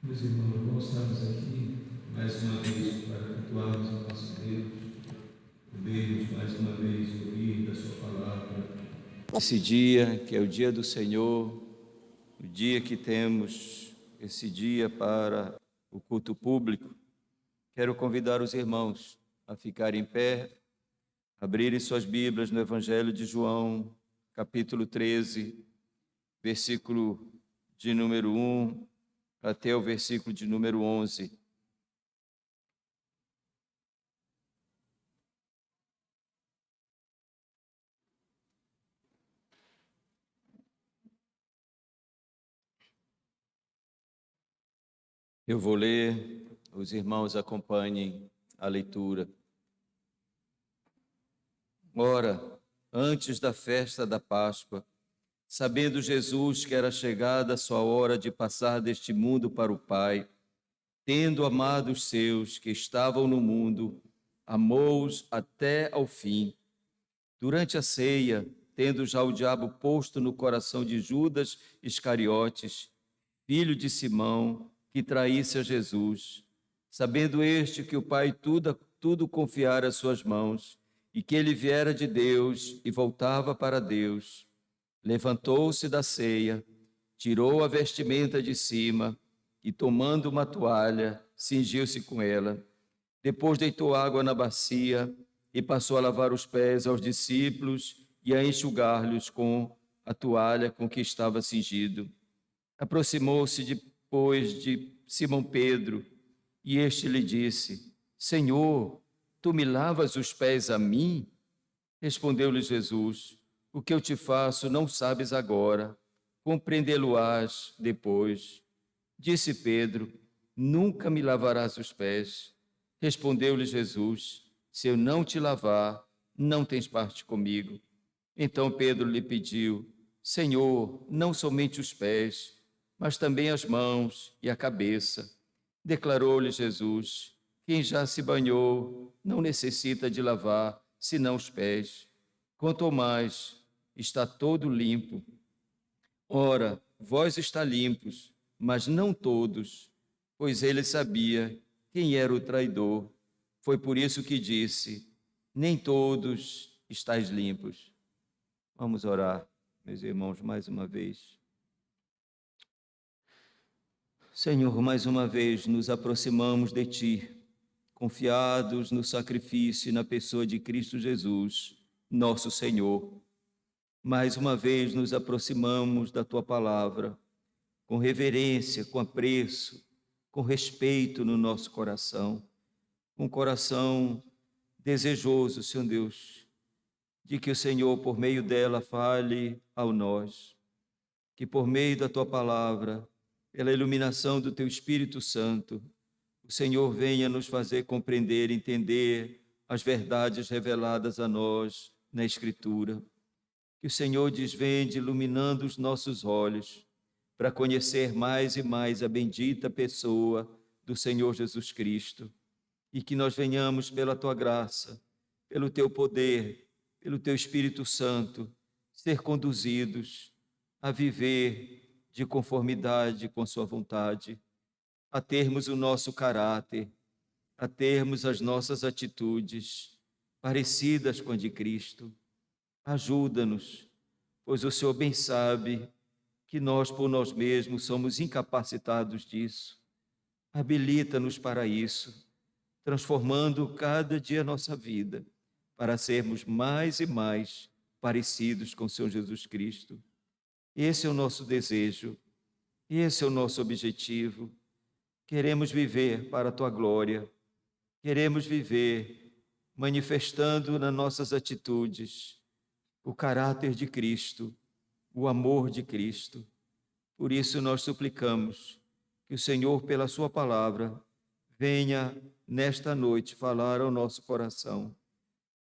Meus irmãos, nós estamos aqui mais uma vez para cultuarmos o nosso Deus, podermos mais uma vez ouvir da Sua palavra. Esse dia que é o dia do Senhor, o dia que temos esse dia para o culto público, quero convidar os irmãos a ficarem em pé, abrirem suas Bíblias no Evangelho de João, capítulo 13, versículo de número 1 até o versículo de número 11. Eu vou ler, os irmãos acompanhem a leitura. Ora, antes da festa da Páscoa, sabendo Jesus que era chegada a sua hora de passar deste mundo para o Pai, tendo amado os seus que estavam no mundo, amou-os até ao fim. Durante a ceia, tendo já o diabo posto no coração de Judas Iscariotes, filho de Simão, que traísse a Jesus, sabendo este que o Pai tudo confiara às suas mãos, e que ele viera de Deus e voltava para Deus, levantou-se da ceia, tirou a vestimenta de cima e, tomando uma toalha, cingiu-se com ela. Depois deitou água na bacia e passou a lavar os pés aos discípulos e a enxugar-lhes com a toalha com que estava cingido. Aproximou-se depois de Simão Pedro e este lhe disse: Senhor, tu me lavas os pés a mim? Respondeu-lhe Jesus: O que eu te faço não sabes agora, compreendê-lo-ás depois. Disse Pedro: Nunca me lavarás os pés. Respondeu-lhe Jesus: Se eu não te lavar, não tens parte comigo. Então Pedro lhe pediu: Senhor, não somente os pés, mas também as mãos e a cabeça. Declarou-lhe Jesus: Quem já se banhou não necessita de lavar, senão os pés. Quanto ao mais, está todo limpo. Ora, vós está limpos, mas não todos, pois ele sabia quem era o traidor. Foi por isso que disse: Nem todos estáis limpos. Vamos orar, meus irmãos, mais uma vez. Senhor, mais uma vez nos aproximamos de Ti, confiados no sacrifício e na pessoa de Cristo Jesus, nosso Senhor. Mais uma vez nos aproximamos da Tua palavra, com reverência, com apreço, com respeito no nosso coração, com coração desejoso, Senhor Deus, de que o Senhor, por meio dela, fale ao nós, que por meio da Tua palavra, pela iluminação do Teu Espírito Santo, o Senhor venha nos fazer compreender, entender as verdades reveladas a nós na Escritura. Que o Senhor desvende, iluminando os nossos olhos, para conhecer mais e mais a bendita pessoa do Senhor Jesus Cristo, e que nós venhamos pela Tua graça, pelo Teu poder, pelo Teu Espírito Santo, ser conduzidos a viver de conformidade com Sua vontade, a termos o nosso caráter, a termos as nossas atitudes parecidas com a de Cristo. Ajuda-nos, pois o Senhor bem sabe que nós, por nós mesmos, somos incapacitados disso. Habilita-nos para isso, transformando cada dia a nossa vida, para sermos mais e mais parecidos com o Senhor Jesus Cristo. Esse é o nosso desejo, esse é o nosso objetivo. Queremos viver para a Tua glória, queremos viver manifestando nas nossas atitudes o caráter de Cristo, o amor de Cristo. Por isso nós suplicamos que o Senhor, pela Sua palavra, venha nesta noite falar ao nosso coração.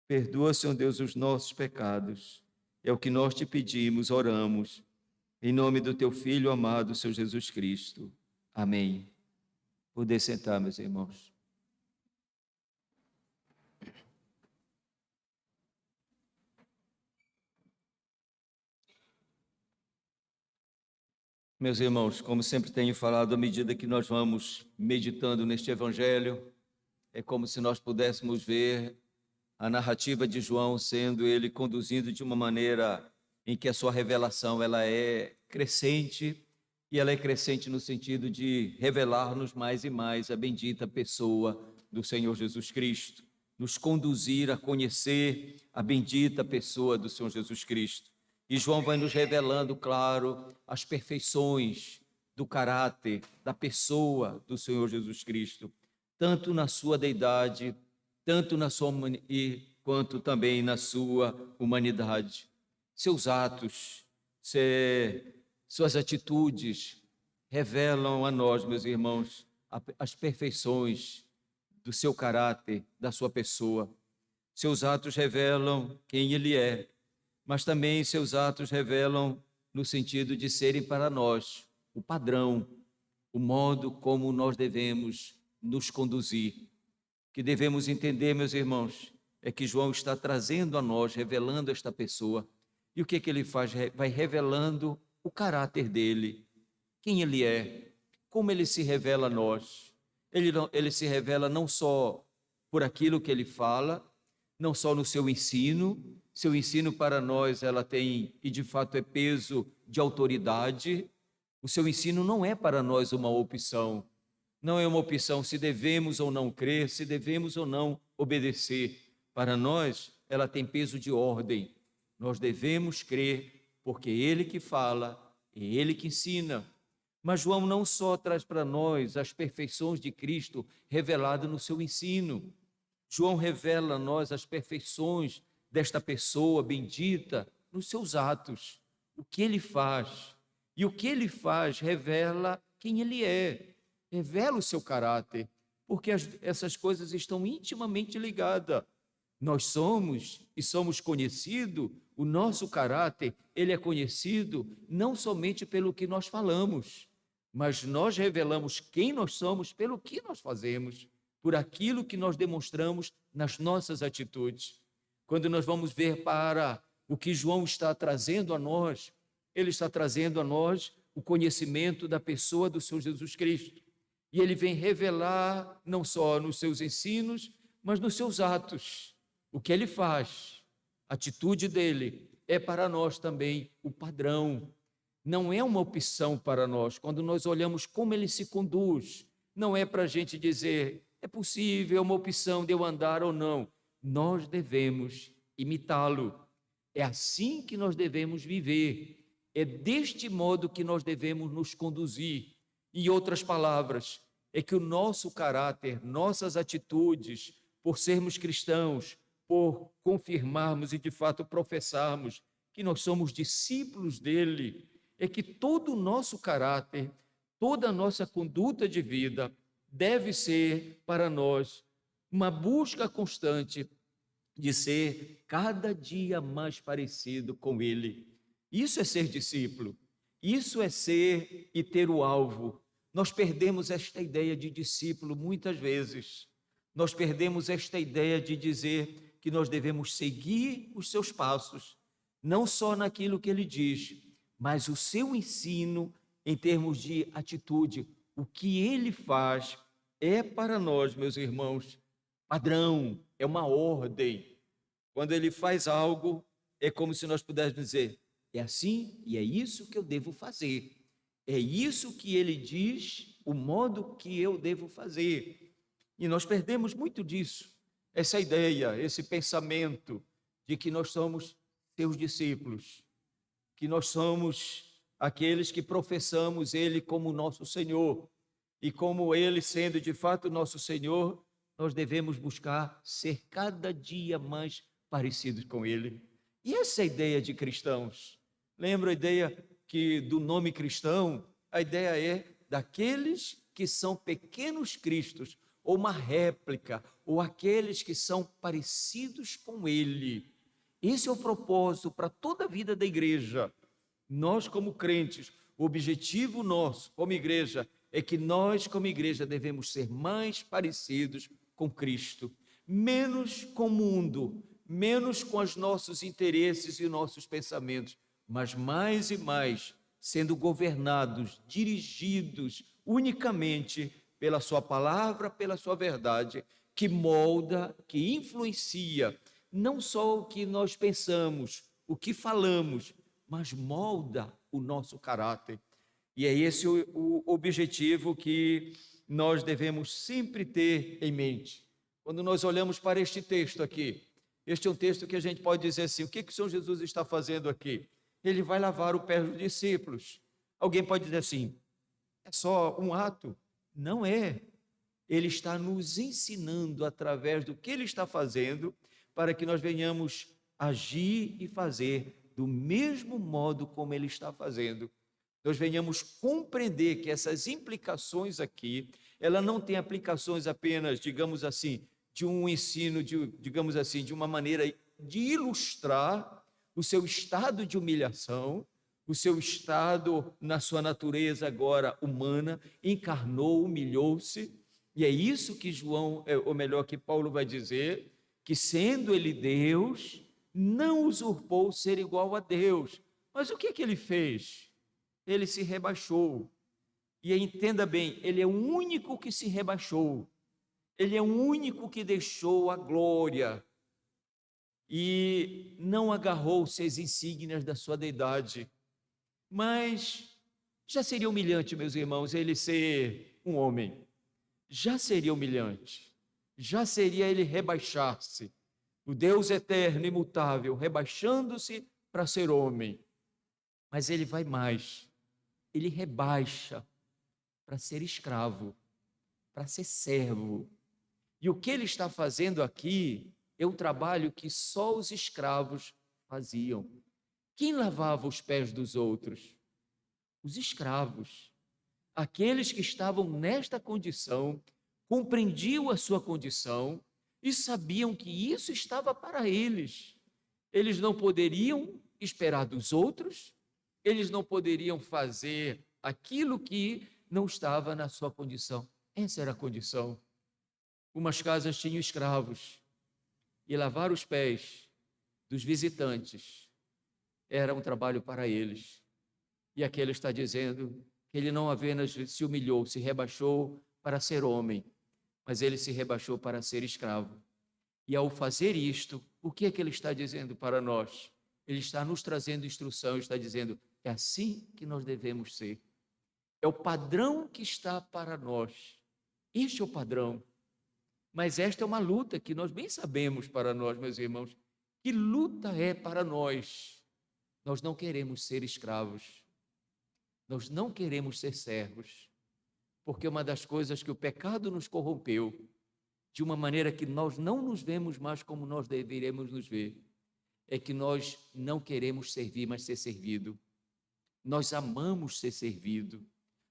Perdoa, Senhor Deus, os nossos pecados. É o que nós te pedimos, oramos, em nome do Teu Filho amado, Senhor Jesus Cristo. Amém. Poder sentar, meus irmãos. Meus irmãos, como sempre tenho falado, à medida que nós vamos meditando neste Evangelho, é como se nós pudéssemos ver a narrativa de João sendo ele conduzido de uma maneira em que a sua revelação ela é crescente, e ela é crescente no sentido de revelar-nos mais e mais a bendita pessoa do Senhor Jesus Cristo, nos conduzir a conhecer a bendita pessoa do Senhor Jesus Cristo. E João vai nos revelando, claro, as perfeições do caráter, da pessoa do Senhor Jesus Cristo, tanto na sua deidade, tanto na sua quanto também na sua humanidade. Seus atos, suas atitudes revelam a nós, meus irmãos, as perfeições do seu caráter, da sua pessoa. Seus atos revelam quem ele é, mas também seus atos revelam no sentido de serem para nós o padrão, o modo como nós devemos nos conduzir. Que devemos entender, meus irmãos, é que João está trazendo a nós, revelando esta pessoa. E o que ele faz? Vai revelando o caráter dele, quem ele é, como ele se revela a nós. Ele se revela não só por aquilo que ele fala, não só no seu ensino para nós ela tem, e de fato é peso de autoridade. O seu ensino não é para nós uma opção, não é uma opção se devemos ou não crer, se devemos ou não obedecer. Para nós ela tem peso de ordem, nós devemos crer, porque é ele que fala, é ele que ensina. Mas João não só traz para nós as perfeições de Cristo revelado no seu ensino, João revela a nós as perfeições desta pessoa bendita nos seus atos, o que ele faz. E o que ele faz revela quem ele é, revela o seu caráter, porque essas coisas estão intimamente ligadas. Nós somos e somos conhecidos, o nosso caráter, ele é conhecido não somente pelo que nós falamos, mas nós revelamos quem nós somos pelo que nós fazemos, por aquilo que nós demonstramos nas nossas atitudes. Quando nós vamos ver para o que João está trazendo a nós, ele está trazendo a nós o conhecimento da pessoa do Senhor Jesus Cristo. E ele vem revelar não só nos seus ensinos, mas nos seus atos. O que ele faz, a atitude dele, é para nós também o padrão. Não é uma opção para nós. Quando nós olhamos como ele se conduz, não é para a gente dizer, é possível, é uma opção de eu andar ou não. Nós devemos imitá-lo. É assim que nós devemos viver. É deste modo que nós devemos nos conduzir. Em outras palavras, é que o nosso caráter, nossas atitudes, por sermos cristãos, por confirmarmos e de fato professarmos que nós somos discípulos dele, é que todo o nosso caráter, toda a nossa conduta de vida deve ser para nós uma busca constante de ser cada dia mais parecido com ele. Isso é ser discípulo, isso é ser e ter o alvo. Nós perdemos esta ideia de discípulo muitas vezes. Nós perdemos esta ideia de dizer que nós devemos seguir os seus passos, não só naquilo que ele diz, mas o seu ensino em termos de atitude. O que ele faz é para nós, meus irmãos, padrão, é uma ordem. Quando ele faz algo, é como se nós pudéssemos dizer, é assim e é isso que eu devo fazer. É isso que ele diz, o modo que eu devo fazer. E nós perdemos muito disso, essa ideia, esse pensamento de que nós somos seus discípulos, que nós somos aqueles que professamos ele como nosso Senhor. E como ele sendo de fato nosso Senhor, nós devemos buscar ser cada dia mais parecidos com ele. E essa é a ideia de cristãos. Lembra a ideia que do nome cristão, a ideia é daqueles que são pequenos cristos, ou uma réplica, ou aqueles que são parecidos com ele. Esse é o propósito para toda a vida da igreja. Nós, como crentes, o objetivo nosso como igreja é que nós, como igreja, devemos ser mais parecidos com Cristo, menos com o mundo, menos com os nossos interesses e nossos pensamentos, mas mais e mais sendo governados, dirigidos unicamente pela sua palavra, pela sua verdade, que molda, que influencia, não só o que nós pensamos, o que falamos, mas molda o nosso caráter. E é esse o objetivo que nós devemos sempre ter em mente. Quando nós olhamos para este texto aqui, este é um texto que a gente pode dizer assim: o que o Senhor Jesus está fazendo aqui? Ele vai lavar o pé dos discípulos. Alguém pode dizer assim: é só um ato? Não é. Ele está nos ensinando através do que ele está fazendo para que nós venhamos agir e fazer do mesmo modo como ele está fazendo. Nós venhamos compreender que essas implicações aqui, ela não tem aplicações apenas, digamos assim, de um ensino, digamos assim, de uma maneira de ilustrar o seu estado de humilhação, o seu estado na sua natureza agora humana, encarnou, humilhou-se, e é isso que João, ou melhor, que Paulo vai dizer, que sendo ele Deus, não usurpou ser igual a Deus. Mas o que ele fez? Ele se rebaixou. E entenda bem, ele é o único que se rebaixou. Ele é o único que deixou a glória e não agarrou-se às insígnias da sua deidade. Mas já seria humilhante, meus irmãos, ele ser um homem. Já seria humilhante. Já seria ele rebaixar-se. O Deus eterno, imutável, rebaixando-se para ser homem. Mas ele vai mais. Ele rebaixa para ser escravo, para ser servo. E o que ele está fazendo aqui é um trabalho que só os escravos faziam. Quem lavava os pés dos outros? Os escravos. Aqueles que estavam nesta condição, compreendiam a sua condição e sabiam que isso estava para eles. Eles não poderiam esperar dos outros, eles não poderiam fazer aquilo que não estava na sua condição. Essa era a condição. Umas casas tinham escravos e lavar os pés dos visitantes era um trabalho para eles. E aqui ele está dizendo que ele não apenas se humilhou, se rebaixou para ser homem, mas ele se rebaixou para ser escravo. E ao fazer isto, o que é que ele está dizendo para nós? Ele está nos trazendo instrução, está dizendo: é assim que nós devemos ser. É o padrão que está para nós. Este é o padrão. Mas esta é uma luta que nós bem sabemos para nós, meus irmãos. Que luta é para nós? Nós não queremos ser escravos. Nós não queremos ser servos. Porque uma das coisas que o pecado nos corrompeu, de uma maneira que nós não nos vemos mais como nós deveríamos nos ver, é que nós não queremos servir, mas ser servido. Nós amamos ser servido.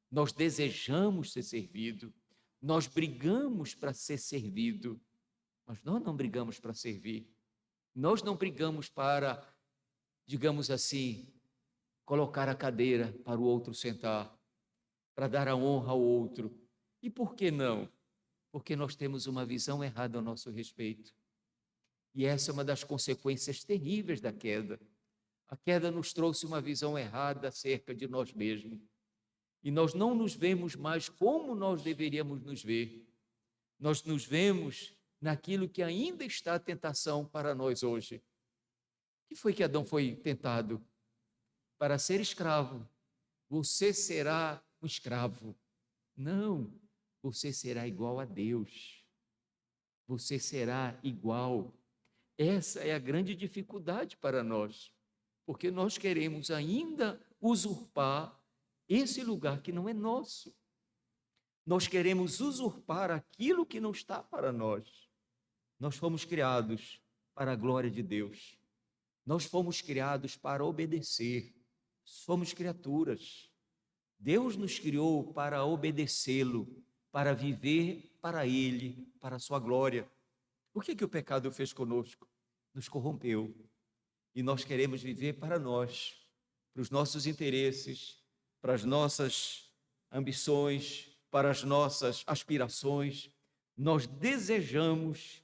Nós desejamos ser servido. Nós brigamos para ser servido, mas nós não brigamos para servir. Nós não brigamos para, digamos assim, colocar a cadeira para o outro sentar, para dar a honra ao outro. E por que não? Porque nós temos uma visão errada a nosso respeito. E essa é uma das consequências terríveis da queda. A queda nos trouxe uma visão errada acerca de nós mesmos. E nós não nos vemos mais como nós deveríamos nos ver. Nós nos vemos naquilo que ainda está a tentação para nós hoje. O que foi que Adão foi tentado? Para ser escravo. Você será um escravo. Não, você será igual a Deus. Você será igual. Essa é a grande dificuldade para nós, porque nós queremos ainda usurpar esse lugar que não é nosso. Nós queremos usurpar aquilo que não está para nós. Nós fomos criados para a glória de Deus. Nós fomos criados para obedecer. Somos criaturas. Deus nos criou para obedecê-lo, para viver para Ele, para a sua glória. O que o pecado fez conosco? Nos corrompeu. E nós queremos viver para nós, para os nossos interesses, para as nossas ambições, para as nossas aspirações. Nós desejamos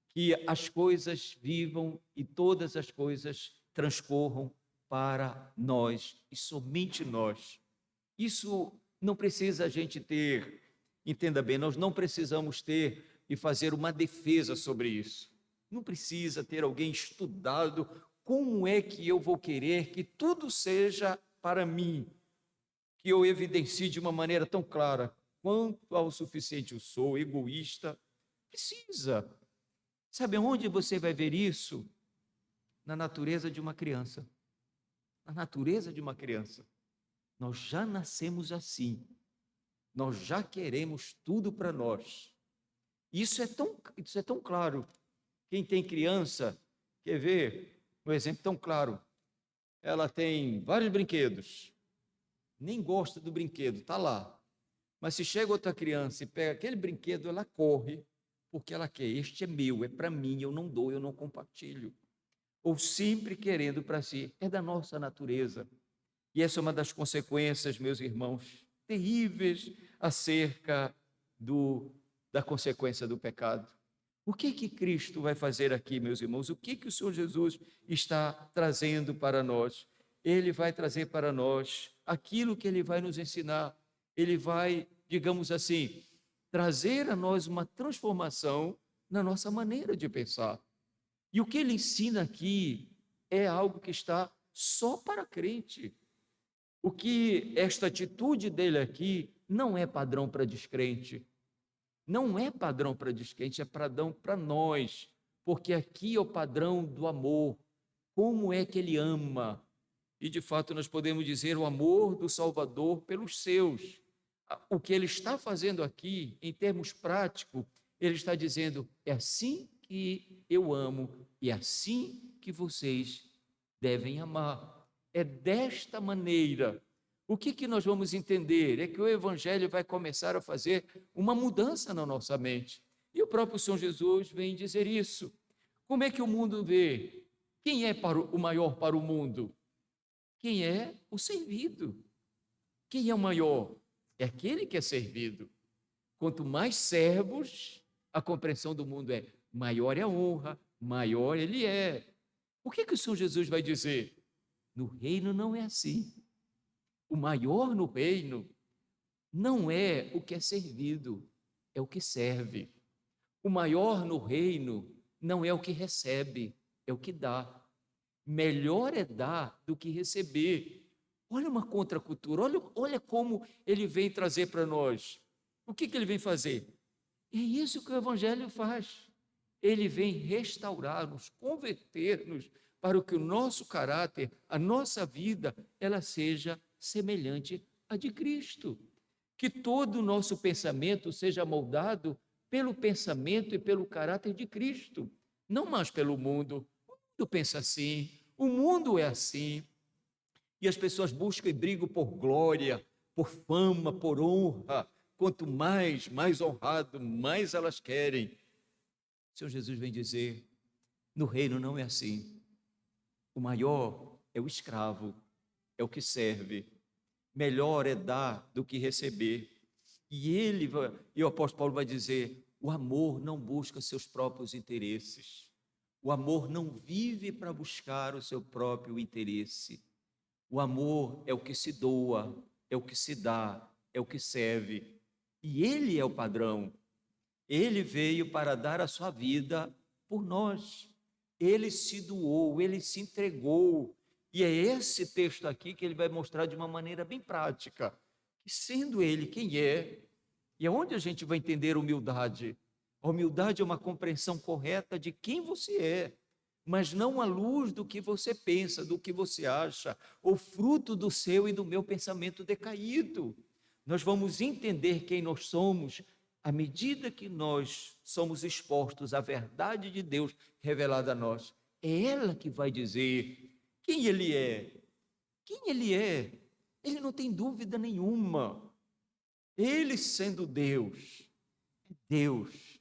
que as coisas vivam e todas as coisas transcorram para nós e somente nós. Isso não precisa a gente ter, entenda bem, nós não precisamos ter e fazer uma defesa sobre isso. Não precisa ter alguém estudado como é que eu vou querer que tudo seja para mim, que eu evidencie de uma maneira tão clara quanto ao suficiente eu sou, egoísta. Precisa. Sabe onde você vai ver isso? Na natureza de uma criança. Na natureza de uma criança. Nós já nascemos assim. Nós já queremos tudo para nós. Isso é tão claro. Quem tem criança, quer ver um exemplo tão claro. Ela tem vários brinquedos. Nem gosta do brinquedo, está lá. Mas se chega outra criança e pega aquele brinquedo, ela corre, porque ela quer. Este é meu, é para mim, eu não dou, eu não compartilho. Ou sempre querendo para si. É da nossa natureza. E essa é uma das consequências, meus irmãos, terríveis acerca da consequência do pecado. O que Cristo vai fazer aqui, meus irmãos? O que o Senhor Jesus está trazendo para nós? Ele vai trazer para nós aquilo que Ele vai nos ensinar. Ele vai, digamos assim, trazer a nós uma transformação na nossa maneira de pensar. E o que Ele ensina aqui é algo que está só para crente. O que esta atitude dele aqui não é padrão para descrente. Não é padrão para descrente, é padrão para nós. Porque aqui é o padrão do amor. Como é que ele ama? E de fato nós podemos dizer o amor do Salvador pelos seus. O que ele está fazendo aqui, em termos práticos, ele está dizendo: é assim que eu amo e é assim que vocês devem amar. É desta maneira. O que nós vamos entender? É que o Evangelho vai começar a fazer uma mudança na nossa mente. E o próprio Senhor Jesus vem dizer isso. Como é que o mundo vê? Quem é o maior para o mundo? Quem é o servido? Quem é o maior? É aquele que é servido. Quanto mais servos, a compreensão do mundo é maior é a honra, maior ele é. O que o Senhor Jesus vai dizer? No reino não é assim. O maior no reino não é o que é servido, é o que serve. O maior no reino não é o que recebe, é o que dá. Melhor é dar do que receber. Olha uma contracultura, olha como ele vem trazer para nós. O que ele vem fazer? É isso que o Evangelho faz. Ele vem restaurar-nos, converter-nos para que o nosso caráter, a nossa vida, ela seja semelhante à de Cristo. Que todo o nosso pensamento seja moldado pelo pensamento e pelo caráter de Cristo, não mais pelo mundo. O mundo pensa assim, o mundo é assim. E as pessoas buscam e brigam por glória, por fama, por honra. Quanto mais honrado, mais elas querem. O Senhor Jesus vem dizer: no reino não é assim. O maior é o escravo, é o que serve. Melhor é dar do que receber. E o apóstolo Paulo vai dizer: o amor não busca seus próprios interesses. O amor não vive para buscar o seu próprio interesse. O amor é o que se doa, é o que se dá, é o que serve. E ele é o padrão. Ele veio para dar a sua vida por nós. Ele se doou, ele se entregou. E é esse texto aqui que ele vai mostrar de uma maneira bem prática. Que sendo ele quem é, e é onde a gente vai entender humildade. A humildade é uma compreensão correta de quem você é, mas não à luz do que você pensa, do que você acha, ou fruto do seu e do meu pensamento decaído. Nós vamos entender quem nós somos à medida que nós somos expostos à verdade de Deus revelada a nós. É ela que vai dizer quem ele é. Quem ele é? Ele não tem dúvida nenhuma. Ele sendo Deus, é Deus.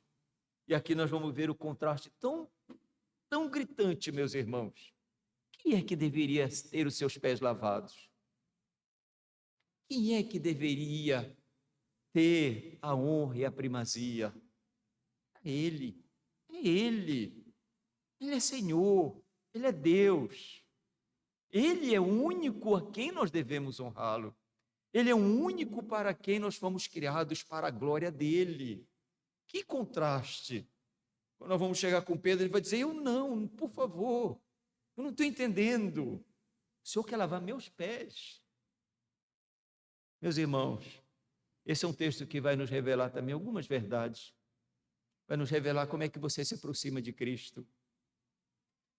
E aqui nós vamos ver o contraste tão gritante, meus irmãos. Quem é que deveria ter os seus pés lavados? Quem é que deveria ter a honra e a primazia? É Ele. É Ele. Ele é Senhor. Ele é Deus. Ele é o único a quem nós devemos honrá-lo. Ele é o único para quem nós fomos criados para a glória dele. Que contraste! Quando nós vamos chegar com Pedro, ele vai dizer: eu não, por favor, eu não estou entendendo. O Senhor quer lavar meus pés. Meus irmãos, esse é um texto que vai nos revelar também algumas verdades. Vai nos revelar como é que você se aproxima de Cristo.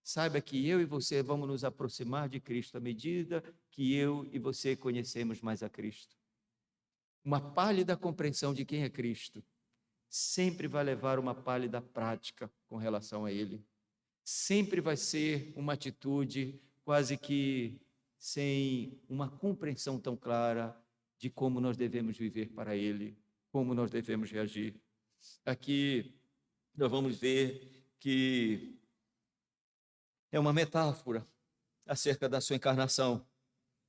Saiba que eu e você vamos nos aproximar de Cristo à medida que eu e você conhecemos mais a Cristo. Uma pálida compreensão de quem é Cristo sempre vai levar uma pálida prática com relação a Ele. Sempre vai ser uma atitude quase que sem uma compreensão tão clara de como nós devemos viver para Ele, como nós devemos reagir. Aqui nós vamos ver que é uma metáfora acerca da sua encarnação.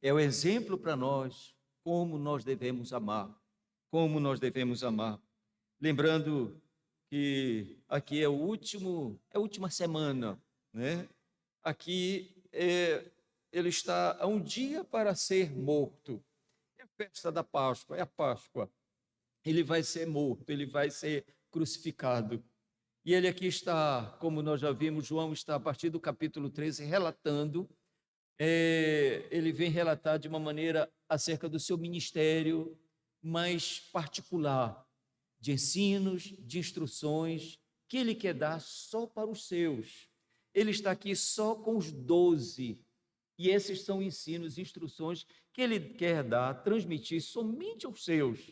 É o exemplo para nós como nós devemos amar, como nós devemos amar. Lembrando que aqui é a última semana, né? Aqui ele está a um dia para ser morto. É a festa da Páscoa, é a Páscoa. Ele vai ser morto, ele vai ser crucificado. E ele aqui está, como nós já vimos, João está a partir do capítulo 13 relatando, ele vem relatar de uma maneira acerca do seu ministério mais particular, de ensinos, de instruções, que ele quer dar só para os seus. Ele está aqui só com os 12, e esses são ensinos, instruções que ele quer dar, transmitir somente aos seus.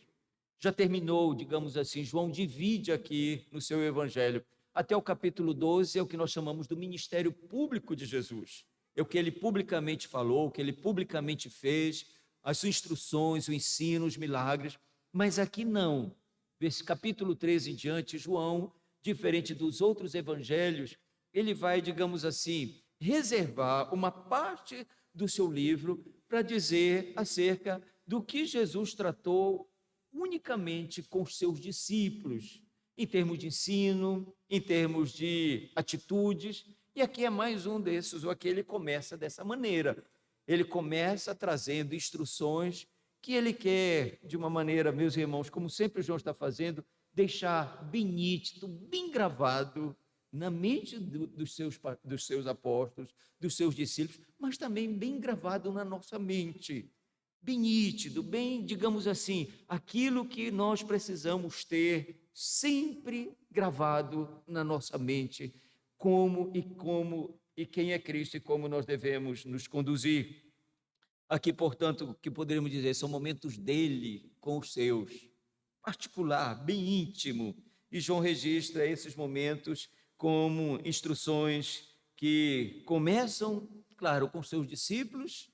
Já terminou, digamos assim, João divide aqui no seu evangelho. Até o capítulo 12 é o que nós chamamos do ministério público de Jesus. É o que ele publicamente falou, o que ele publicamente fez, as suas instruções, o ensino, os milagres. Mas aqui não. Desse capítulo 13 em diante, João, diferente dos outros evangelhos, ele vai, digamos assim, reservar uma parte do seu livro para dizer acerca do que Jesus tratou unicamente com os seus discípulos, em termos de ensino, em termos de atitudes, e aqui é mais um desses, ou aqui ele começa dessa maneira. Ele começa trazendo instruções que ele quer, de uma maneira, meus irmãos, como sempre João está fazendo, deixar bem nítido, bem gravado na mente dos seus apóstolos, dos seus discípulos, mas também bem gravado na nossa mente, bem nítido, bem, digamos assim, aquilo que nós precisamos ter sempre gravado na nossa mente, como e quem é Cristo e como nós devemos nos conduzir. Aqui, portanto, o que poderíamos dizer são momentos dele com os seus, particular, bem íntimo, e João registra esses momentos como instruções que começam, claro, com seus discípulos,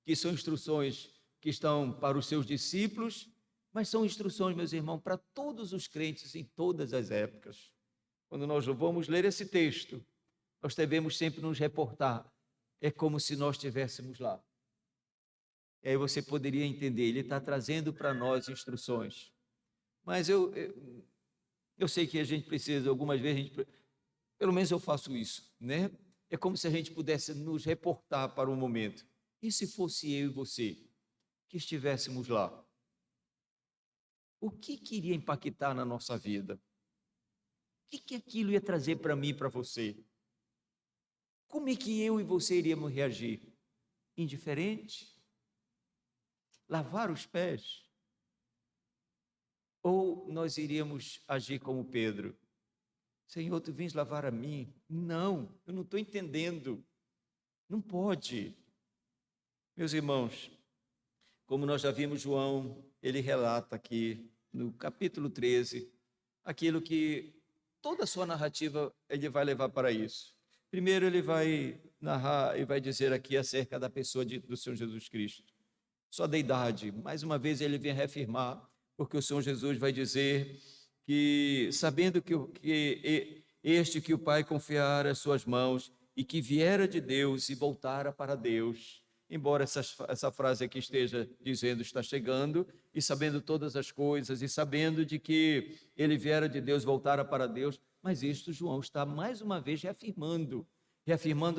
que são instruções que estão para os seus discípulos, mas são instruções, meus irmãos, para todos os crentes em todas as épocas. Quando nós vamos ler esse texto, nós devemos sempre nos reportar, é como se nós estivéssemos lá. E aí você poderia entender, ele está trazendo para nós instruções. Mas eu sei que a gente precisa, algumas vezes, pelo menos eu faço isso, né? É como se a gente pudesse nos reportar para o momento. E se fosse eu e você, que estivéssemos lá? O que iria impactar na nossa vida? O que aquilo ia trazer para mim e para você? Como é que eu e você iríamos reagir? Indiferente? Lavar os pés? Ou nós iríamos agir como Pedro? Senhor, tu vens lavar a mim? Não, eu não estou entendendo. Não pode. Meus irmãos, como nós já vimos, João, ele relata aqui no capítulo 13, aquilo que toda a sua narrativa ele vai levar para isso. Primeiro ele vai narrar e vai dizer aqui acerca da pessoa do Senhor Jesus Cristo. Sua deidade, mais uma vez ele vem reafirmar, porque o Senhor Jesus vai dizer que, sabendo que este que o Pai confiara às suas mãos e que viera de Deus e voltara para Deus, embora essa frase aqui esteja dizendo está chegando, e sabendo todas as coisas, e sabendo de que ele viera de Deus, voltara para Deus, mas isto João está mais uma vez reafirmando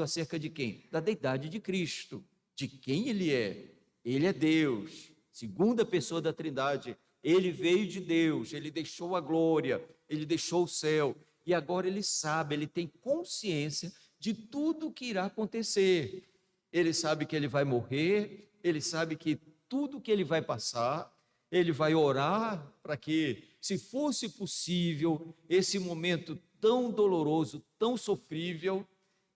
acerca de quem? Da deidade de Cristo. de quem ele é. Ele é Deus, segunda pessoa da Trindade. Ele veio de Deus, ele deixou a glória, ele deixou o céu, e agora ele sabe, ele tem consciência de tudo o que irá acontecer. Ele sabe que ele vai morrer, ele sabe que tudo que ele vai passar, ele vai orar para que, se fosse possível, esse momento tão doloroso, tão sofrível,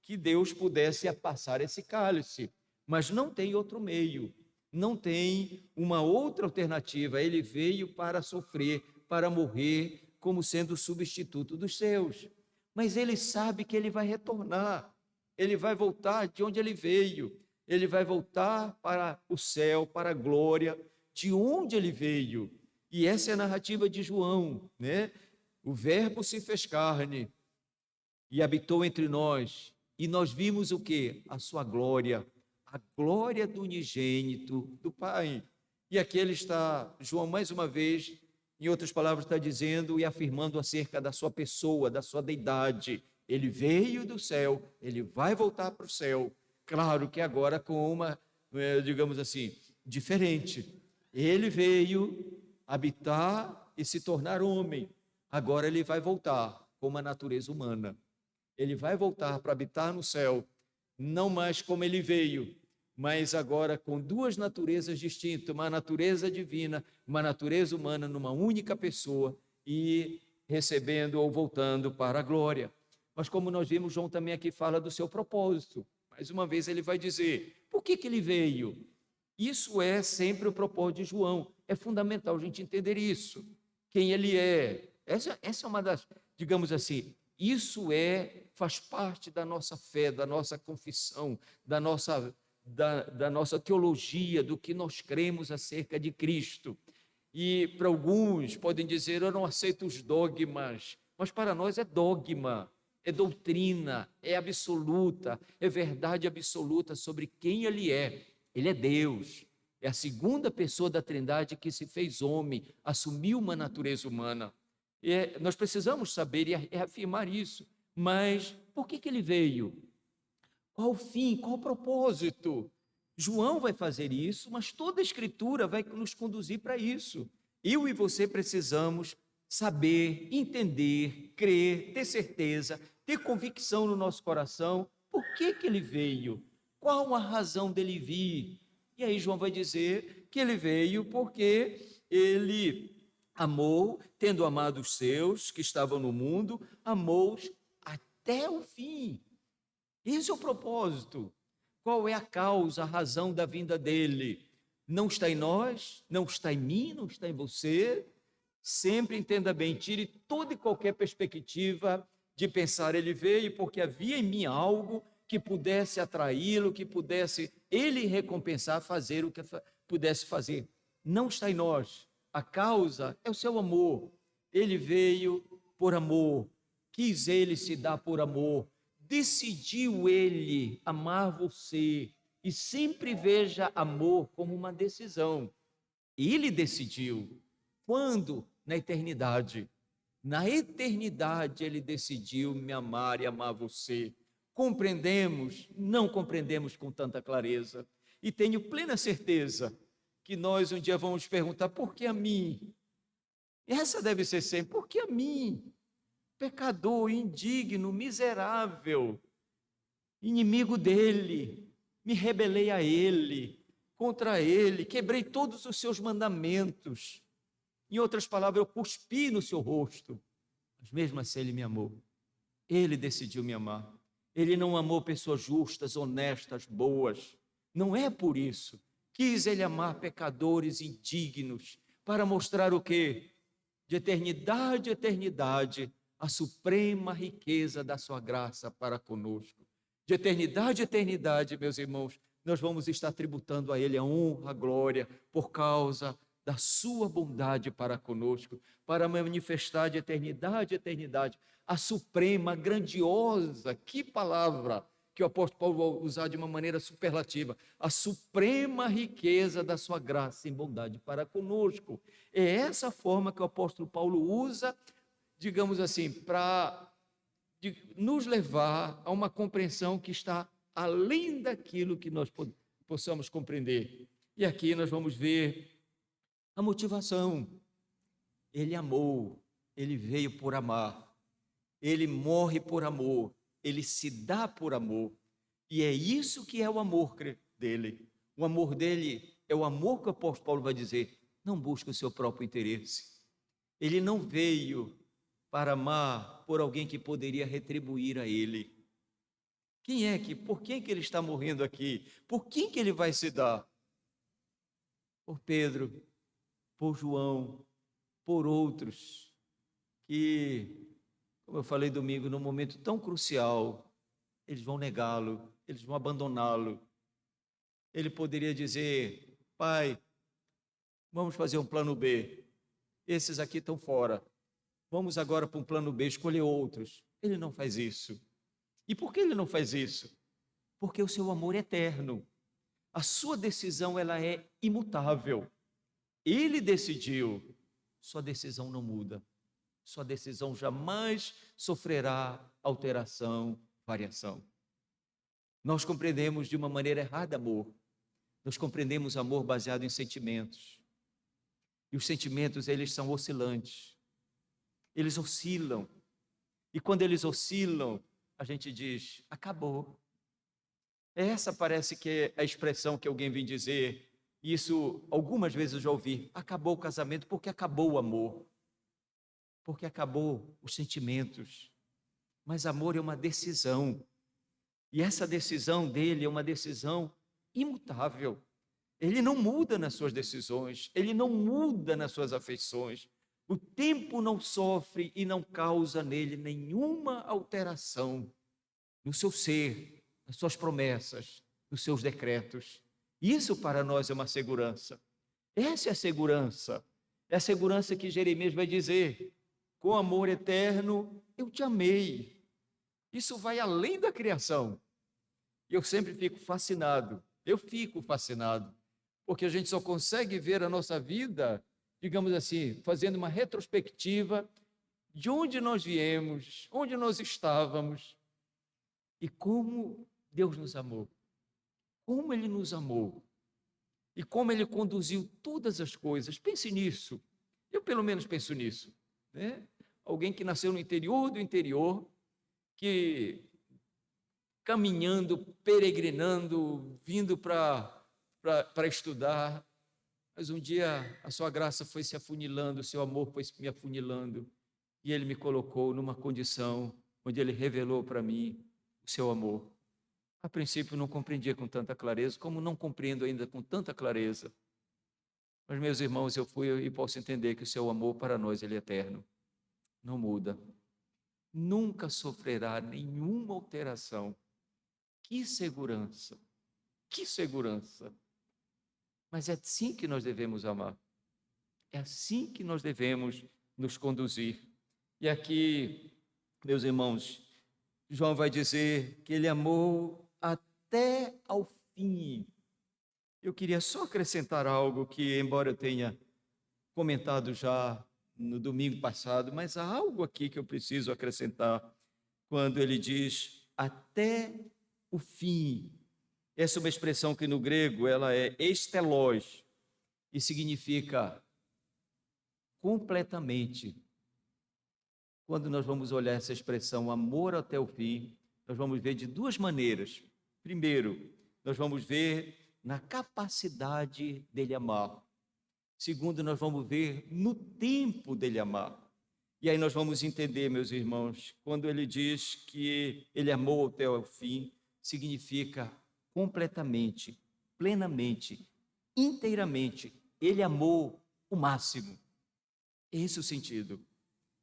que Deus pudesse passar esse cálice. Mas não tem outro meio, não tem uma outra alternativa. Ele veio para sofrer, para morrer, como sendo o substituto dos seus. Mas ele sabe que ele vai retornar, ele vai voltar de onde ele veio, ele vai voltar para o céu, para a glória, de onde ele veio. E essa é a narrativa de João, né? O Verbo se fez carne e habitou entre nós, e nós vimos o quê? A sua glória, a glória do unigênito do Pai. E aqui ele está, João mais uma vez, em outras palavras, está dizendo e afirmando acerca da sua pessoa, da sua deidade. Ele veio do céu, ele vai voltar para o céu, claro que agora com uma, digamos assim, diferente. Ele veio habitar e se tornar homem, agora ele vai voltar com uma natureza humana. Ele vai voltar para habitar no céu, não mais como ele veio, mas agora com duas naturezas distintas, uma natureza divina, uma natureza humana, numa única pessoa, e recebendo ou voltando para a glória. Mas como nós vimos, João também aqui fala do seu propósito. Mais uma vez ele vai dizer, por que ele veio? Isso é sempre o propósito de João. É fundamental a gente entender isso, quem ele é. Essa é uma das, digamos assim, isso faz parte da nossa fé, da nossa confissão, da nossa teologia, do que nós cremos acerca de Cristo. E para alguns podem dizer, eu não aceito os dogmas, mas para nós é dogma, é doutrina, é absoluta, é verdade absoluta sobre quem ele é. Ele é Deus, é a segunda pessoa da Trindade que se fez homem, assumiu uma natureza humana. Nós precisamos saber e afirmar isso. Mas por que ele veio? Qual o fim? Qual o propósito? João vai fazer isso, mas toda a Escritura vai nos conduzir para isso. Eu e você precisamos saber, entender, crer, ter certeza, ter convicção no nosso coração. Por que ele veio? Qual a razão dele vir? E aí João vai dizer que ele veio porque ele amou, tendo amado os seus que estavam no mundo, amou-os até o fim. Esse é o propósito. Qual é a causa, a razão da vinda dele? Não está em nós, não está em mim, não está em você. Sempre entenda bem, tire toda e qualquer perspectiva de pensar, ele veio porque havia em mim algo que pudesse atraí-lo, que pudesse ele recompensar, fazer o que pudesse fazer. Não está em nós. A causa é o seu amor. Ele veio por amor, quis ele se dar por amor, decidiu ele amar você, e sempre veja amor como uma decisão. Ele decidiu. Quando? Na eternidade. Na eternidade ele decidiu me amar e amar você. Compreendemos? Não compreendemos com tanta clareza. E tenho plena certeza que nós um dia vamos perguntar, por que a mim? Essa deve ser sempre, por que a mim? Pecador, indigno, miserável, inimigo dele, me rebelei a ele, contra ele, quebrei todos os seus mandamentos. Em outras palavras, eu cuspi no seu rosto, mas mesmo assim ele me amou. Ele decidiu me amar. Ele não amou pessoas justas, honestas, boas. Não é por isso. Quis ele amar pecadores indignos, para mostrar o quê? De eternidade a eternidade, a suprema riqueza da sua graça para conosco. De eternidade a eternidade, meus irmãos, nós vamos estar tributando a ele a honra, a glória, por causa da sua bondade para conosco, para manifestar de eternidade a eternidade, a suprema, grandiosa, que palavra que o apóstolo Paulo vai usar de uma maneira superlativa, a suprema riqueza da sua graça e bondade para conosco. É essa forma que o apóstolo Paulo usa, digamos assim, para nos levar a uma compreensão que está além daquilo que nós possamos compreender. E aqui nós vamos ver a motivação. Ele amou, ele veio por amar, ele morre por amor, ele se dá por amor. E é isso que é o amor dele. O amor dele é o amor que o apóstolo Paulo vai dizer, não busca o seu próprio interesse. Ele não veio para amar por alguém que poderia retribuir a ele. Por quem que ele está morrendo aqui? Por quem que ele vai se dar? Por Pedro, por João, por outros que, como eu falei domingo, num momento tão crucial, eles vão negá-lo, eles vão abandoná-lo. Ele poderia dizer, pai, vamos fazer um plano B, esses aqui estão fora, vamos agora para um plano B, escolher outros. Ele não faz isso. E por que ele não faz isso? Porque o seu amor é eterno. A sua decisão, ela é imutável. Ele decidiu, sua decisão não muda. Sua decisão jamais sofrerá alteração, variação. Nós compreendemos de uma maneira errada amor. Nós compreendemos amor baseado em sentimentos. E os sentimentos, eles são oscilantes. Eles oscilam. E quando eles oscilam, a gente diz, acabou. Essa parece que é a expressão que alguém vem dizer, e isso algumas vezes eu já ouvi, acabou o casamento porque acabou o amor, porque acabou os sentimentos. Mas amor é uma decisão, e essa decisão dele é uma decisão imutável. Ele não muda nas suas decisões, ele não muda nas suas afeições. O tempo não sofre e não causa nele nenhuma alteração no seu ser, nas suas promessas, nos seus decretos. Isso para nós é uma segurança. Essa é a segurança. É a segurança que Jeremias vai dizer, com amor eterno eu te amei. Isso vai além da criação. Eu sempre fico fascinado, porque a gente só consegue ver a nossa vida, digamos assim, fazendo uma retrospectiva de onde nós viemos, onde nós estávamos e como Deus nos amou. Como Ele nos amou e como Ele conduziu todas as coisas. Pense nisso. Eu pelo menos penso nisso, né? Alguém que nasceu no interior do interior, que caminhando, peregrinando, vindo para estudar, mas um dia a sua graça foi se afunilando, o seu amor foi me afunilando, e Ele me colocou numa condição onde Ele revelou para mim o seu amor. A princípio não compreendia com tanta clareza, como não compreendo ainda com tanta clareza. Mas, meus irmãos, eu fui e posso entender que o seu amor para nós, ele é eterno. Não muda. Nunca sofrerá nenhuma alteração. Que segurança! Que segurança! Mas é assim que nós devemos amar. É assim que nós devemos nos conduzir. E aqui, meus irmãos, João vai dizer que ele amou até ao fim. Eu queria só acrescentar algo que, embora eu tenha comentado já no domingo passado, mas há algo aqui que eu preciso acrescentar quando ele diz até o fim. Essa é uma expressão que no grego ela é estelos e significa completamente. Quando nós vamos olhar essa expressão amor até o fim, nós vamos ver de duas maneiras. Primeiro, nós vamos ver na capacidade dele amar. Segundo, nós vamos ver no tempo dele amar. E aí nós vamos entender, meus irmãos, quando ele diz que ele amou até o fim, significa completamente, plenamente, inteiramente. Ele amou o máximo. Esse é o sentido.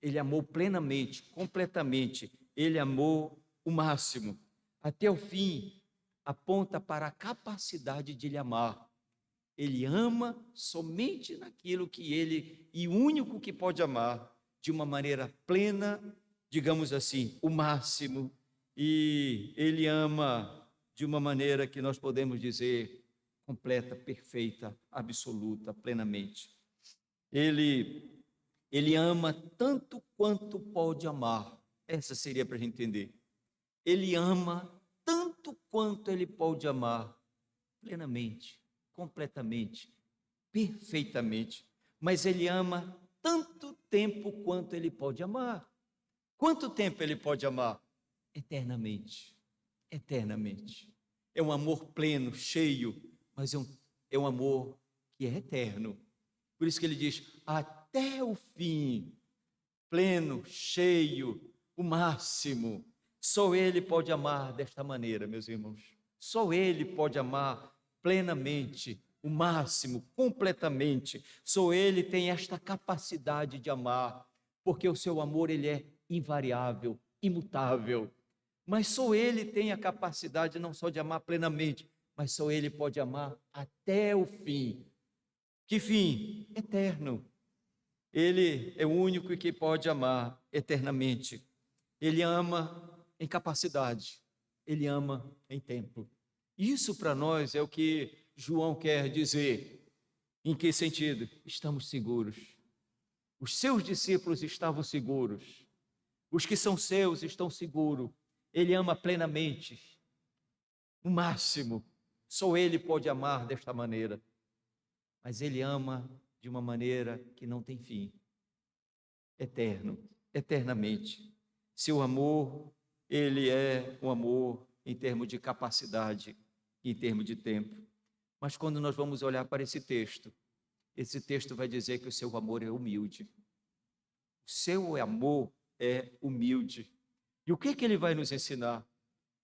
Ele amou plenamente, completamente. Ele amou o máximo. Até o fim, aponta para a capacidade de ele amar. Ele ama somente naquilo que ele, e o único que pode amar, de uma maneira plena, digamos assim, o máximo. E ele ama de uma maneira que nós podemos dizer completa, perfeita, absoluta, plenamente. Ele ama tanto quanto pode amar. Essa seria para a gente entender. Ele ama tanto quanto ele pode amar. plenamente, completamente, perfeitamente, mas ele ama tanto tempo quanto ele pode amar. Quanto tempo ele pode amar? Eternamente, eternamente. É um amor pleno, cheio, mas é um amor que é eterno. Por isso que ele diz, até o fim, pleno, cheio, o máximo. Só ele pode amar desta maneira, meus irmãos. Só ele pode amar plenamente, o máximo, completamente. Só ele tem esta capacidade de amar, porque o seu amor ele é invariável, imutável. Mas só ele tem a capacidade não só de amar plenamente, mas só ele pode amar até o fim. Que fim? Eterno. Ele é o único que pode amar eternamente. Ele ama em capacidade, ele ama em tempo. Isso para nós é o que João quer dizer. Em que sentido? Estamos seguros. Os seus discípulos estavam seguros. Os que são seus estão seguros. Ele ama plenamente, o máximo. Só ele pode amar desta maneira. Mas ele ama de uma maneira que não tem fim. Eterno, eternamente. Seu amor, ele é um amor em termos de capacidade, em termos de tempo. Mas quando nós vamos olhar para esse texto vai dizer que o seu amor é humilde. O seu amor é humilde. E o que ele vai nos ensinar?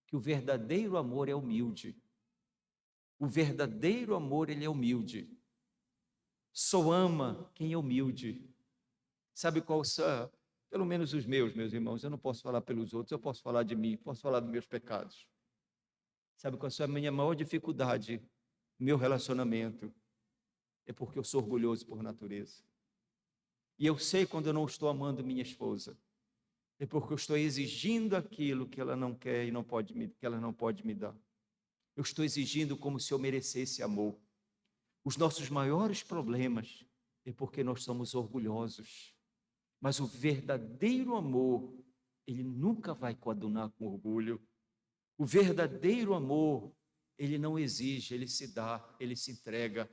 Que o verdadeiro amor é humilde. O verdadeiro amor, ele é humilde. Só ama quem é humilde. Sabe qual são, pelo menos os meus irmãos, eu não posso falar pelos outros, eu posso falar de mim, posso falar dos meus pecados. Sabe qual é a minha maior dificuldade, meu relacionamento? É porque eu sou orgulhoso por natureza. E eu sei quando eu não estou amando minha esposa. É porque eu estou exigindo aquilo que ela não quer e que ela não pode me dar. Eu estou exigindo como se eu merecesse amor. Os nossos maiores problemas é porque nós somos orgulhosos. Mas o verdadeiro amor, ele nunca vai coadunar com orgulho. O verdadeiro amor, ele não exige, ele se dá, ele se entrega.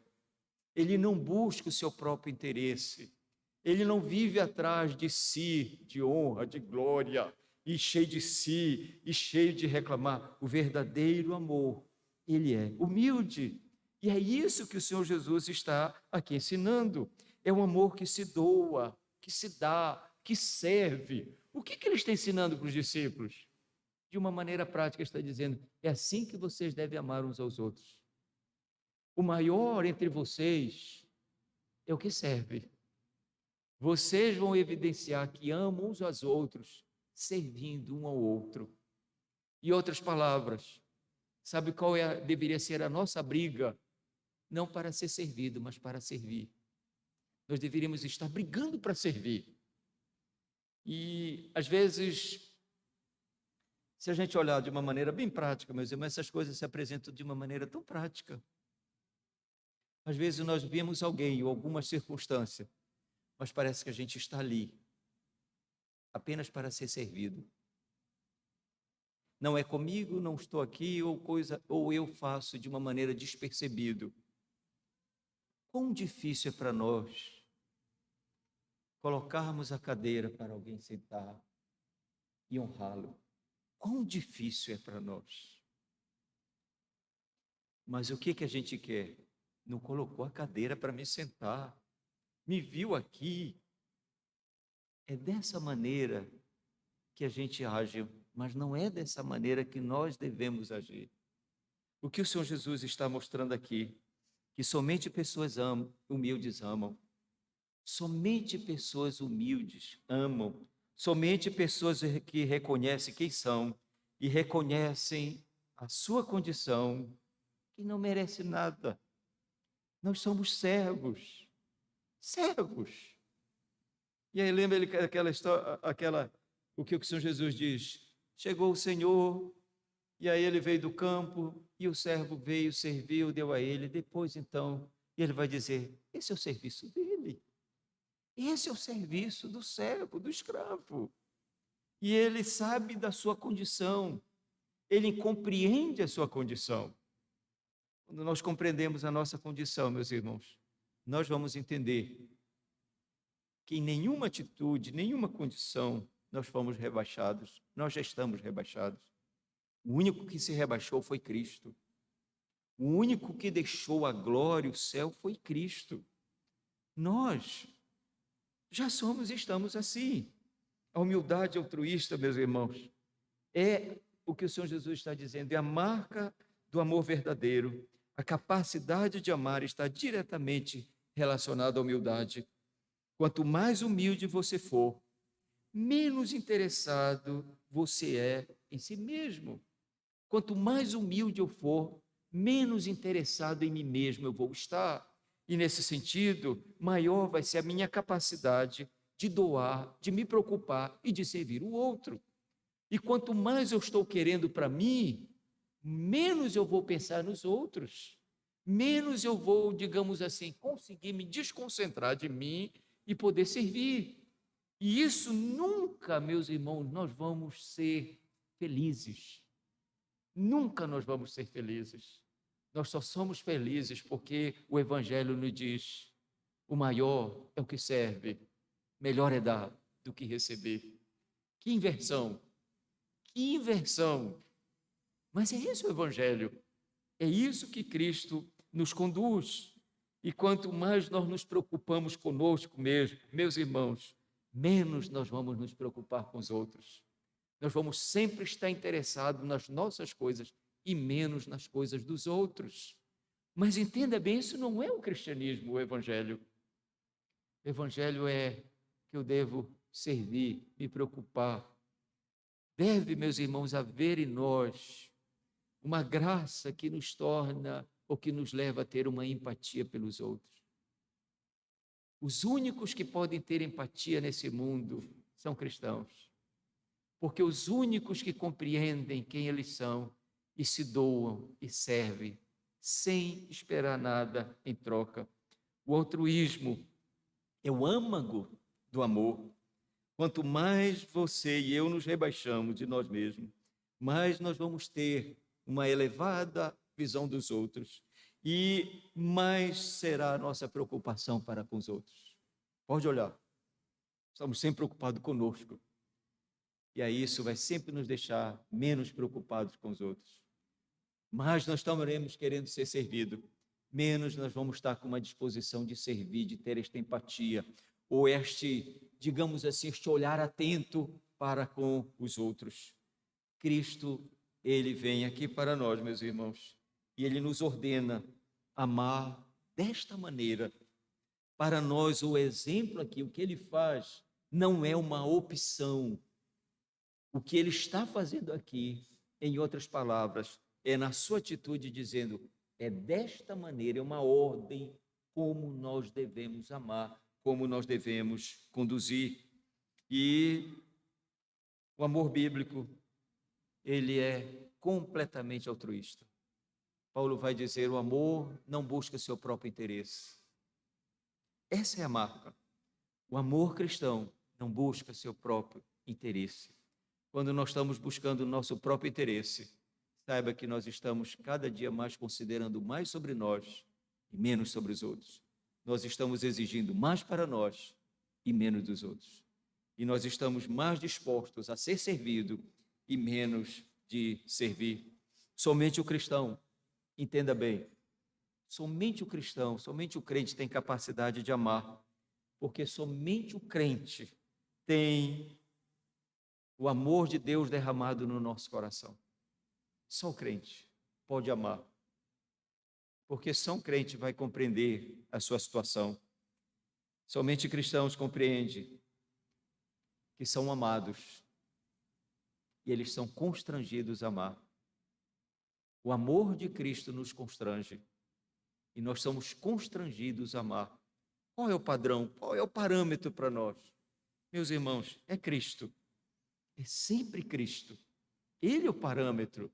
Ele não busca o seu próprio interesse. Ele não vive atrás de si, de honra, de glória, e cheio de si, e cheio de reclamar. O verdadeiro amor, ele é humilde. E é isso que o Senhor Jesus está aqui ensinando. É um amor que se doa, que se dá, que serve. O que ele está ensinando para os discípulos? De uma maneira prática, está dizendo, é assim que vocês devem amar uns aos outros. O maior entre vocês é o que serve. Vocês vão evidenciar que amam uns aos outros, servindo um ao outro. Em outras palavras, sabe qual deveria ser a nossa briga? Não para ser servido, mas para servir. Nós deveríamos estar brigando para servir. E, às vezes, se a gente olhar de uma maneira bem prática, meus irmãos, essas coisas se apresentam de uma maneira tão prática. Às vezes nós vemos alguém ou alguma circunstância, mas parece que a gente está ali apenas para ser servido. Não é comigo, não estou aqui, ou eu faço de uma maneira despercebido. Quão difícil é para nós colocarmos a cadeira para alguém sentar e honrá-lo. Quão difícil é para nós. Mas o que a gente quer? Não colocou a cadeira para me sentar, me viu aqui. É dessa maneira que a gente age, mas não é dessa maneira que nós devemos agir. O que o Senhor Jesus está mostrando aqui, que somente pessoas humildes amam, somente pessoas humildes amam, somente pessoas que reconhecem quem são e reconhecem a sua condição, que não merece nada. Nós somos servos. E aí lembra ele aquela história, o que o Senhor Jesus diz? Chegou o Senhor, e aí ele veio do campo, e o servo veio, serviu, deu a ele. Depois, então, ele vai dizer, esse é o serviço dele. Esse é o serviço do servo, do escravo. E ele sabe da sua condição, ele compreende a sua condição. Quando nós compreendemos a nossa condição, meus irmãos, nós vamos entender que em nenhuma atitude, nenhuma condição, nós fomos rebaixados, nós já estamos rebaixados. O único que se rebaixou foi Cristo. O único que deixou a glória, o céu, foi Cristo. Nós já somos e estamos assim. A humildade altruísta, meus irmãos, é o que o Senhor Jesus está dizendo, é a marca do amor verdadeiro. A capacidade de amar está diretamente relacionada à humildade. Quanto mais humilde você for, menos interessado você é em si mesmo. Quanto mais humilde eu for, menos interessado em mim mesmo eu vou estar. E nesse sentido, maior vai ser a minha capacidade de doar, de me preocupar e de servir o outro. E quanto mais eu estou querendo para mim, menos eu vou pensar nos outros, menos eu vou, digamos assim, conseguir me desconcentrar de mim e poder servir. E isso nunca, meus irmãos, nós vamos ser felizes. Nunca nós vamos ser felizes. Nós só somos felizes porque o Evangelho nos diz: o maior é o que serve, melhor é dar do que receber. Que inversão! Que inversão! Mas é isso o Evangelho, é isso que Cristo nos conduz. E quanto mais nós nos preocupamos conosco mesmo, meus irmãos, menos nós vamos nos preocupar com os outros. Nós vamos sempre estar interessados nas nossas coisas e menos nas coisas dos outros. Mas entenda bem, isso não é o cristianismo, o Evangelho. O Evangelho é que eu devo servir, me preocupar. Deve, meus irmãos, haver em nós uma graça que nos torna ou que nos leva a ter uma empatia pelos outros. Os únicos que podem ter empatia nesse mundo são cristãos, porque os únicos que compreendem quem eles são e se doam e servem sem esperar nada em troca. O altruísmo é o âmago do amor. Quanto mais você e eu nos rebaixamos de nós mesmos, mais nós vamos ter uma elevada visão dos outros e mais será a nossa preocupação para com os outros. Pode olhar, estamos sempre preocupados conosco. E aí isso vai sempre nos deixar menos preocupados com os outros. Mais nós estaremos querendo ser servidos, menos nós vamos estar com uma disposição de servir, de ter esta empatia, ou digamos assim, este olhar atento para com os outros. Cristo, ele vem aqui para nós, meus irmãos, e ele nos ordena amar desta maneira. Para nós, o exemplo aqui, o que ele faz, não é uma opção. O que ele está fazendo aqui, em outras palavras, é na sua atitude dizendo, é desta maneira, é uma ordem como nós devemos amar, como nós devemos conduzir. E o amor bíblico, ele é completamente altruísta. Paulo vai dizer, o amor não busca seu próprio interesse. Essa é a marca. O amor cristão não busca seu próprio interesse. Quando nós estamos buscando o nosso próprio interesse, saiba que nós estamos cada dia mais considerando mais sobre nós e menos sobre os outros. Nós estamos exigindo mais para nós e menos dos outros. E nós estamos mais dispostos a ser servido e menos de servir. Somente o cristão, entenda bem, somente o cristão, somente o crente tem capacidade de amar, porque somente o crente tem o amor de Deus derramado no nosso coração. Só o crente pode amar, porque só um crente vai compreender a sua situação. Somente cristãos compreendem que são amados e eles são constrangidos a amar. O amor de Cristo nos constrange e nós somos constrangidos a amar. Qual é o padrão? Qual é o parâmetro para nós? Meus irmãos, é Cristo. É sempre Cristo. Ele é o parâmetro.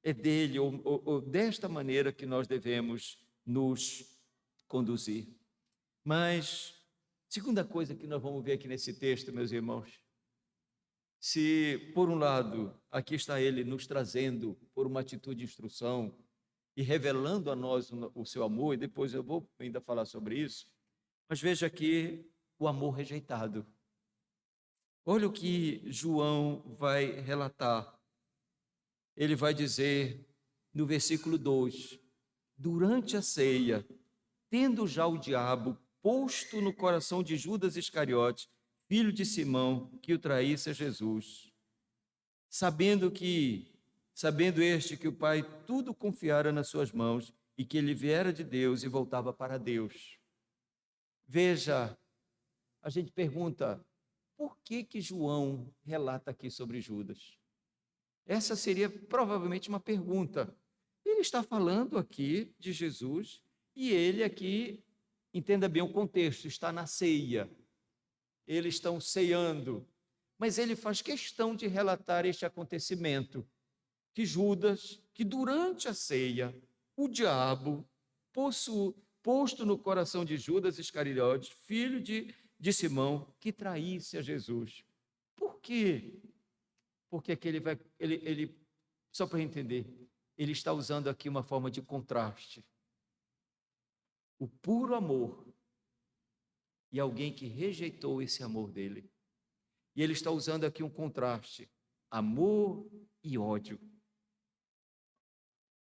É dele, ou desta maneira que nós devemos nos conduzir. Mas, segunda coisa que nós vamos ver aqui nesse texto, meus irmãos, se, por um lado, aqui está ele nos trazendo por uma atitude de instrução e revelando a nós o seu amor, e depois eu vou ainda falar sobre isso. Mas veja aqui o amor rejeitado. Olha o que João vai relatar. Ele vai dizer no versículo 2: durante a ceia, tendo já o diabo posto no coração de Judas Iscariotes, filho de Simão, que o traísse a Jesus, sabendo este que o Pai tudo confiara nas suas mãos e que ele viera de Deus e voltava para Deus. Veja, a gente pergunta, por que João relata aqui sobre Judas? Essa seria provavelmente uma pergunta. Ele está falando aqui de Jesus e ele aqui, entenda bem o contexto, está na ceia. Eles estão ceando, mas ele faz questão de relatar este acontecimento, que Judas, que durante a ceia, o diabo, posto no coração de Judas Iscariotes, filho de Simão, que traísse a Jesus. Por quê? Porque aqui ele só para entender, ele está usando aqui uma forma de contraste. O puro amor e alguém que rejeitou esse amor dele. E ele está usando aqui um contraste, amor e ódio.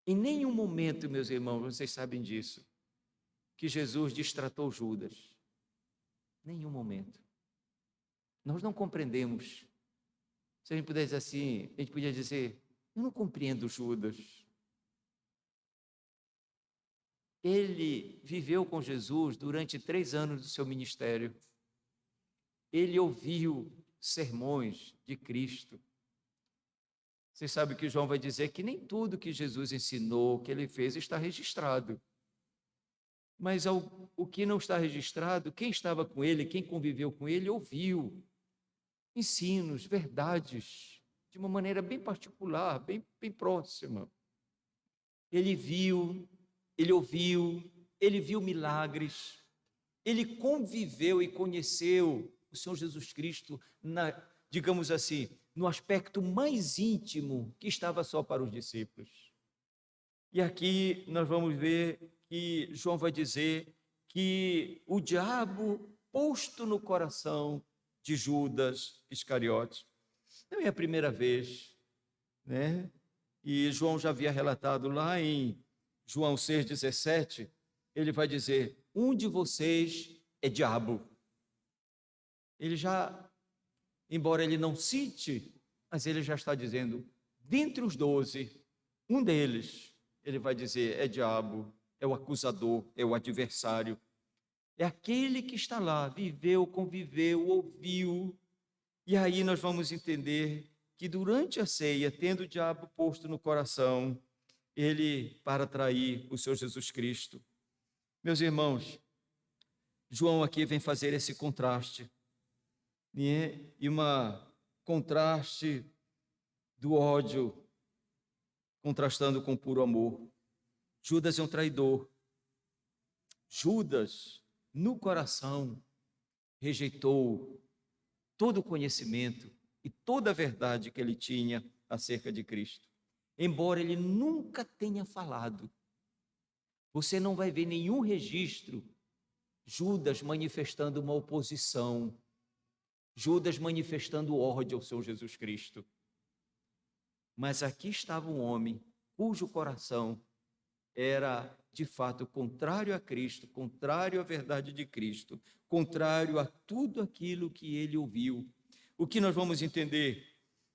Em nenhum momento, meus irmãos, vocês sabem disso, que Jesus destratou Judas. Nenhum momento. Nós não compreendemos. Se a gente pudesse dizer assim, a gente podia dizer, eu não compreendo Judas. Ele viveu com Jesus durante 3 anos do seu ministério. Ele ouviu sermões de Cristo. Vocês sabem que João vai dizer que nem tudo que Jesus ensinou, que ele fez, está registrado. Mas o que não está registrado, quem estava com ele, quem conviveu com ele, ouviu ensinos, verdades, de uma maneira bem particular, bem próxima. Ele viu, ele ouviu, ele viu milagres, ele conviveu e conheceu o Senhor Jesus Cristo, digamos assim, no aspecto mais íntimo que estava só para os discípulos. E aqui nós vamos ver que João vai dizer que o diabo posto no coração de Judas Iscariotes, não é a primeira vez, né? E João já havia relatado lá em João 6,17, ele vai dizer, um de vocês é diabo. Ele já, embora ele não cite, mas ele já está dizendo, dentre os 12, um deles, ele vai dizer, é diabo, é o acusador, é o adversário. É aquele que está lá, viveu, conviveu, ouviu. E aí nós vamos entender que durante a ceia, tendo o diabo posto no coração, ele para trair o Senhor Jesus Cristo. Meus irmãos, João aqui vem fazer esse contraste, né? E uma contraste do ódio, contrastando com o puro amor. Judas é um traidor. Judas, no coração, rejeitou todo o conhecimento e toda a verdade que ele tinha acerca de Cristo. Embora ele nunca tenha falado, você não vai ver nenhum registro Judas manifestando uma oposição, Judas manifestando ódio ao Senhor Jesus Cristo. Mas aqui estava um homem cujo coração era, de fato, contrário a Cristo, contrário à verdade de Cristo, contrário a tudo aquilo que ele ouviu. O que nós vamos entender?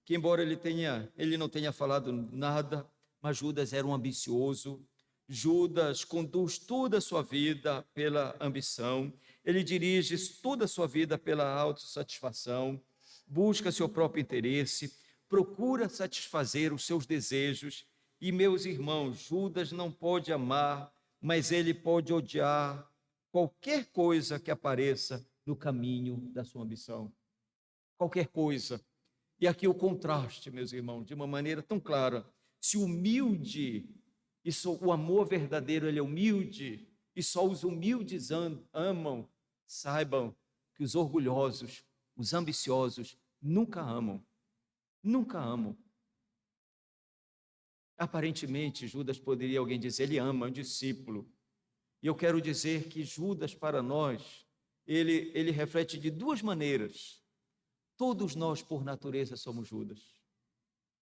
Que embora ele não tenha falado nada, mas Judas era um ambicioso. Judas conduz toda a sua vida pela ambição, ele dirige toda a sua vida pela autossatisfação, busca seu próprio interesse, procura satisfazer os seus desejos. E, meus irmãos, Judas não pode amar, mas ele pode odiar qualquer coisa que apareça no caminho da sua ambição. Qualquer coisa. E aqui o contraste, meus irmãos, de uma maneira tão clara. Se humilde, o amor verdadeiro, ele é humilde, e só os humildes amam, saibam que os orgulhosos, os ambiciosos, nunca amam. Nunca amam. Aparentemente, Judas poderia alguém dizer, ele ama um discípulo. E eu quero dizer que Judas, para nós, ele reflete de duas maneiras. Todos nós, por natureza, somos Judas.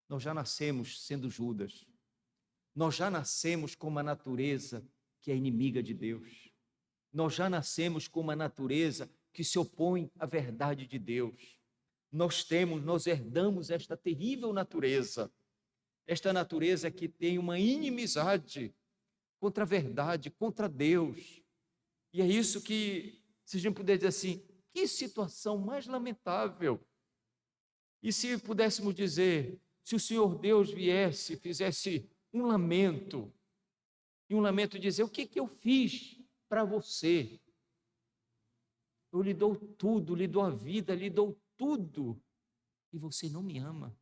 Nós já nascemos sendo Judas. Nós já nascemos com uma natureza que é inimiga de Deus. Nós já nascemos com uma natureza que se opõe à verdade de Deus. Nós herdamos esta terrível natureza. Esta natureza que tem uma inimizade contra a verdade, contra Deus. E é isso que, se a gente puder dizer assim, que situação mais lamentável. E se pudéssemos dizer, se o Senhor Deus viesse, fizesse um lamento, e um lamento dizer, o que eu fiz para você? Eu lhe dou tudo, lhe dou a vida, lhe dou tudo, e você não me ama.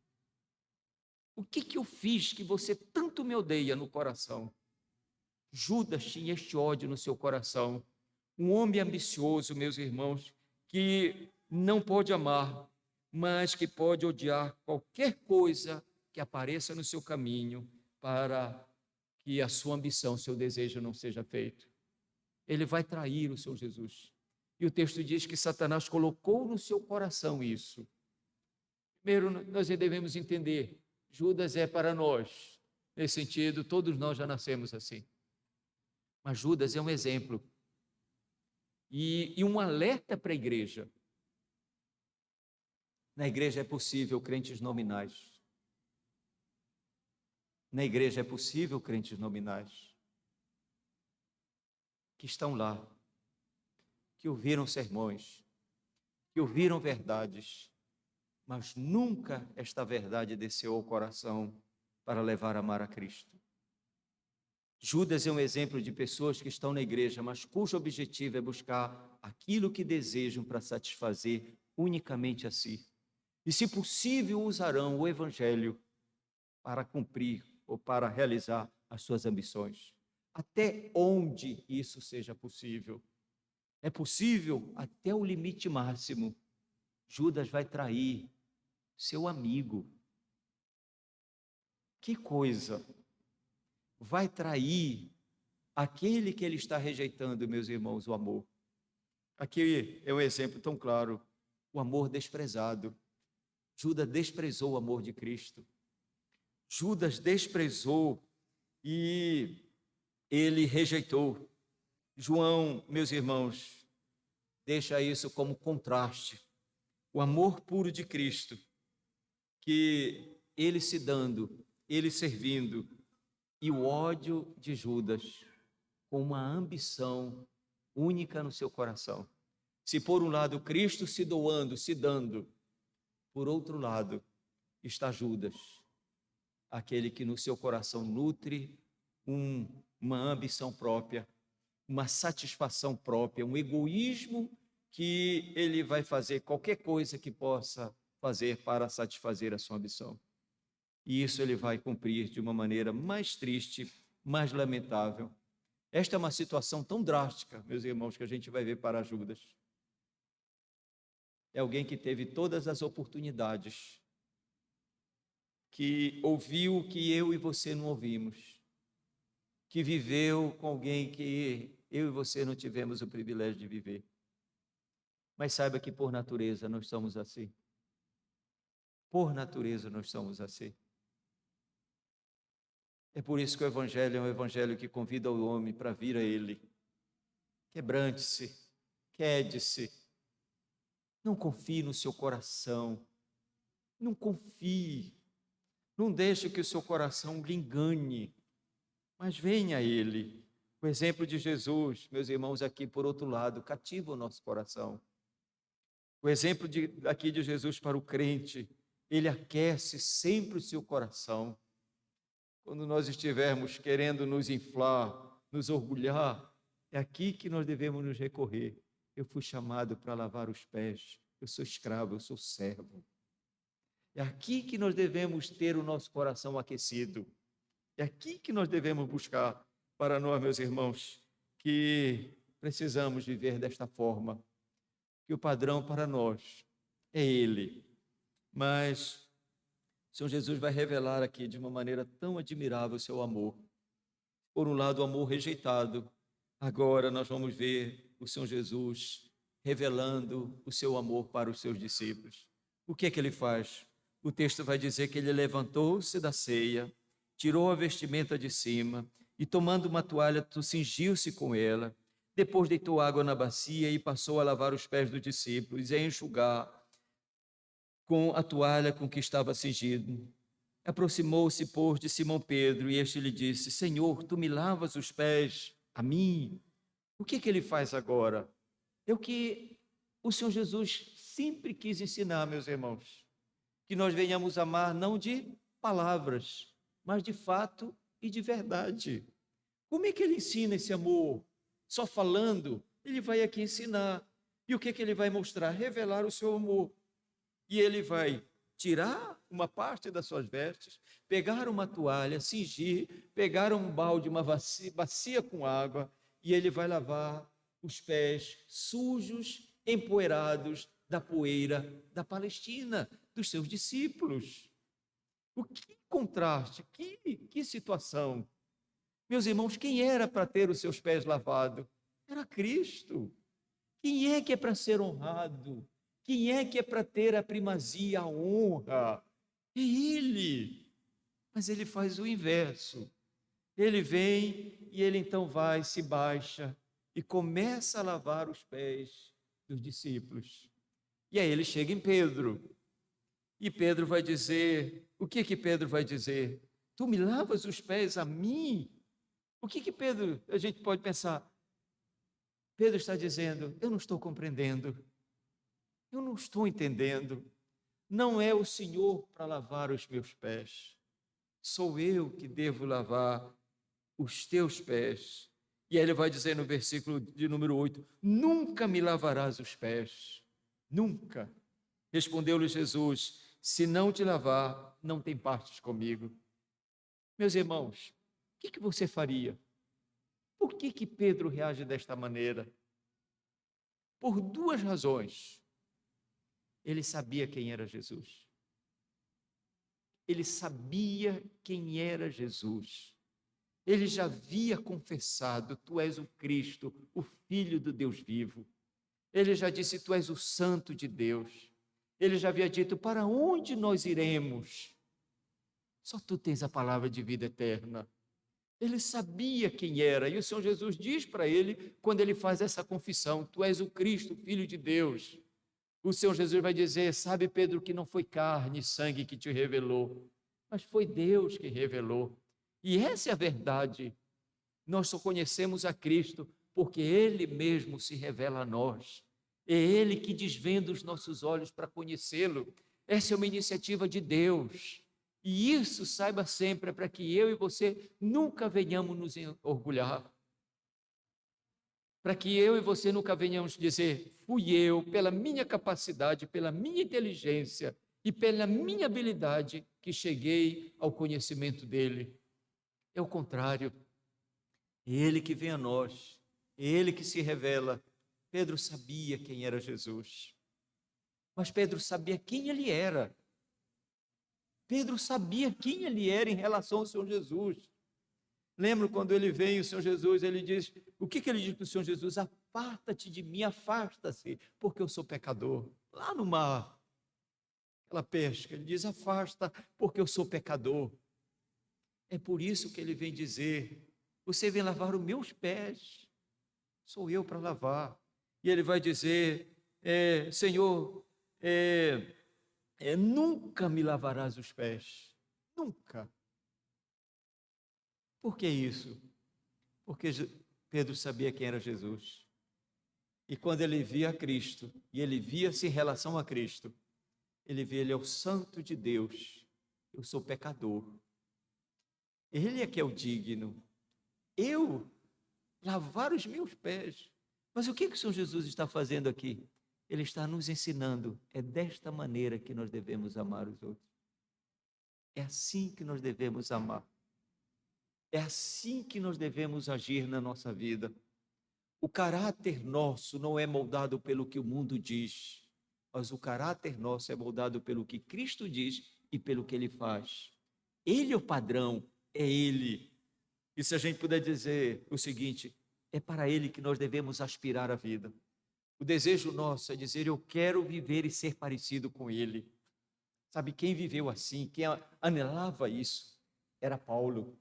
O que eu fiz que você tanto me odeia no coração? Judas tinha este ódio no seu coração. Um homem ambicioso, meus irmãos, que não pode amar, mas que pode odiar qualquer coisa que apareça no seu caminho para que a sua ambição, seu desejo não seja feito. Ele vai trair o seu Jesus. E o texto diz que Satanás colocou no seu coração isso. Primeiro, nós devemos entender, Judas é para nós, nesse sentido, todos nós já nascemos assim. Mas Judas é um exemplo e um alerta para a igreja. Na igreja é possível crentes nominais. Na igreja é possível crentes nominais que estão lá, que ouviram sermões, que ouviram verdades, mas nunca esta verdade desceu ao coração para levar a amar a Cristo. Judas é um exemplo de pessoas que estão na igreja, mas cujo objetivo é buscar aquilo que desejam para satisfazer unicamente a si. E, se possível, usarão o evangelho para cumprir ou para realizar as suas ambições. Até onde isso seja possível? É possível até o limite máximo. Judas vai trair seu amigo. Que coisa! Vai trair aquele que ele está rejeitando, meus irmãos, o amor. Aqui é um exemplo tão claro, o amor desprezado. Judas desprezou o amor de Cristo. Judas desprezou e ele rejeitou. João, meus irmãos, deixa isso como contraste. O amor puro de Cristo, que ele se dando, ele servindo, e o ódio de Judas, com uma ambição única no seu coração. Se por um lado Cristo se doando, se dando, por outro lado está Judas, aquele que no seu coração nutre uma ambição própria, uma satisfação própria, um egoísmo que ele vai fazer qualquer coisa que possa fazer para satisfazer a sua ambição. E isso ele vai cumprir de uma maneira mais triste, mais lamentável. Esta é uma situação tão drástica, meus irmãos, que a gente vai ver para Judas. É alguém que teve todas as oportunidades, que ouviu o que eu e você não ouvimos, que viveu com alguém que eu e você não tivemos o privilégio de viver. Mas saiba que por natureza nós somos assim. Por natureza nós somos assim. É por isso que o Evangelho é um Evangelho que convida o homem para vir a Ele. Quebrante-se, quede-se. Não confie no seu coração. Não confie. Não deixe que o seu coração lhe engane. Mas venha a Ele. O exemplo de Jesus, meus irmãos, aqui por outro lado, cativa o nosso coração. O exemplo aqui de Jesus para o crente, ele aquece sempre o seu coração. Quando nós estivermos querendo nos inflar, nos orgulhar, é aqui que nós devemos nos recorrer. Eu fui chamado para lavar os pés, eu sou escravo, eu sou servo. É aqui que nós devemos ter o nosso coração aquecido. É aqui que nós devemos buscar para nós, meus irmãos, que precisamos viver desta forma, que o padrão para nós é Ele. Mas O Senhor Jesus vai revelar aqui de uma maneira tão admirável o seu amor. Por um lado, o amor rejeitado. Agora nós vamos ver o Senhor Jesus revelando o seu amor para os seus discípulos. O que é que ele faz? O texto vai dizer que ele levantou-se da ceia, tirou a vestimenta de cima e, tomando uma toalha, cingiu-se com ela. Depois deitou água na bacia e passou a lavar os pés dos discípulos e a enxugar com a toalha com que estava cingido. Aproximou-se, pois, de Simão Pedro, e este lhe disse: Senhor, tu me lavas os pés a mim? O que ele faz agora? É o que o Senhor Jesus sempre quis ensinar, meus irmãos, que nós venhamos amar não de palavras, mas de fato e de verdade. Como é que ele ensina esse amor? Só falando? Ele vai aqui ensinar. E o que ele vai mostrar? Revelar o seu amor. E ele vai tirar uma parte das suas vestes, pegar uma toalha, cingir, pegar um balde, uma bacia com água, e ele vai lavar os pés sujos, empoeirados da poeira da Palestina, dos seus discípulos. O que contraste, que situação. Meus irmãos, quem era para ter os seus pés lavados? Era Cristo. Quem é que é para ser honrado? Quem é que é para ter a primazia, a honra? É Ele. Mas ele faz o inverso. Ele vem e ele então vai, se baixa e começa a lavar os pés dos discípulos. E aí ele chega em Pedro. E Pedro vai dizer, o que Pedro vai dizer? Tu me lavas os pés a mim? O que Pedro, a gente pode pensar? Pedro está dizendo, eu não estou compreendendo. Eu não estou entendendo. Não é o Senhor para lavar os meus pés. Sou eu que devo lavar os teus pés. E aí ele vai dizer no versículo de número 8, nunca me lavarás os pés. Nunca. Respondeu-lhe Jesus, se não te lavar, não tem partes comigo. Meus irmãos, o que você faria? Por que Pedro reage desta maneira? Por duas razões. Ele sabia quem era Jesus. Ele sabia quem era Jesus. Ele já havia confessado, tu és o Cristo, o Filho do Deus vivo. Ele já disse, tu és o Santo de Deus. Ele já havia dito, para onde nós iremos? Só tu tens a palavra de vida eterna. Ele sabia quem era, e o Senhor Jesus diz para ele, quando ele faz essa confissão, tu és o Cristo, o Filho de Deus. O Senhor Jesus vai dizer, sabe, Pedro, que não foi carne e sangue que te revelou, mas foi Deus que revelou. E essa é a verdade. Nós só conhecemos a Cristo porque Ele mesmo se revela a nós. É Ele que desvenda os nossos olhos para conhecê-lo. Essa é uma iniciativa de Deus. E isso, saiba sempre, é para que eu e você nunca venhamos nos orgulhar. Para que eu e você nunca venhamos dizer, fui eu, pela minha capacidade, pela minha inteligência e pela minha habilidade, que cheguei ao conhecimento dele. É o contrário. É Ele que vem a nós, é Ele que se revela. Pedro sabia quem era Jesus, mas Pedro sabia quem ele era. Pedro sabia quem ele era em relação ao Senhor Jesus. Lembro quando ele vem, o Senhor Jesus, ele diz, o que ele diz para o Senhor Jesus? Aparta-te de mim, afasta-se, porque eu sou pecador. Lá no mar, aquela pesca, ele diz, afasta, porque eu sou pecador. É por isso que ele vem dizer, você vem lavar os meus pés, sou eu para lavar. E ele vai dizer, Senhor, nunca me lavarás os pés, nunca. Por que isso? Porque Pedro sabia quem era Jesus. E quando ele via Cristo, e ele via-se em relação a Cristo, ele via, ele é o Santo de Deus, eu sou pecador. Ele é que é o digno. Eu lavar os meus pés. Mas o que o Senhor Jesus está fazendo aqui? Ele está nos ensinando, é desta maneira que nós devemos amar os outros. É assim que nós devemos amar. É assim que nós devemos agir na nossa vida. O caráter nosso não é moldado pelo que o mundo diz, mas o caráter nosso é moldado pelo que Cristo diz e pelo que ele faz. Ele é o padrão, é ele. E se a gente puder dizer o seguinte, é para ele que nós devemos aspirar a vida. O desejo nosso é dizer, eu quero viver e ser parecido com ele. Sabe, quem viveu assim, quem anelava isso, era Paulo.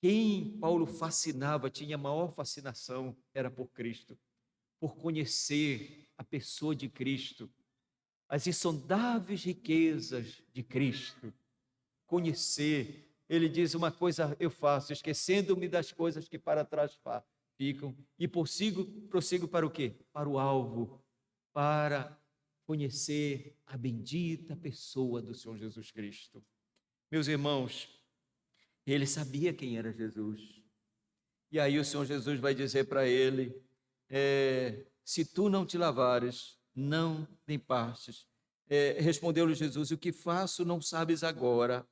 Quem Paulo fascinava, tinha maior fascinação, era por Cristo, por conhecer a pessoa de Cristo, as insondáveis riquezas de Cristo, conhecer. Ele diz, uma coisa eu faço, esquecendo-me das coisas que para trás ficam, e prossigo para o quê? Para o alvo, para conhecer a bendita pessoa do Senhor Jesus Cristo. Meus irmãos, ele sabia quem era Jesus. E aí o Senhor Jesus vai dizer para ele, se tu não te lavares, não tem partes. Respondeu-lhe Jesus, o que faço não sabes agora,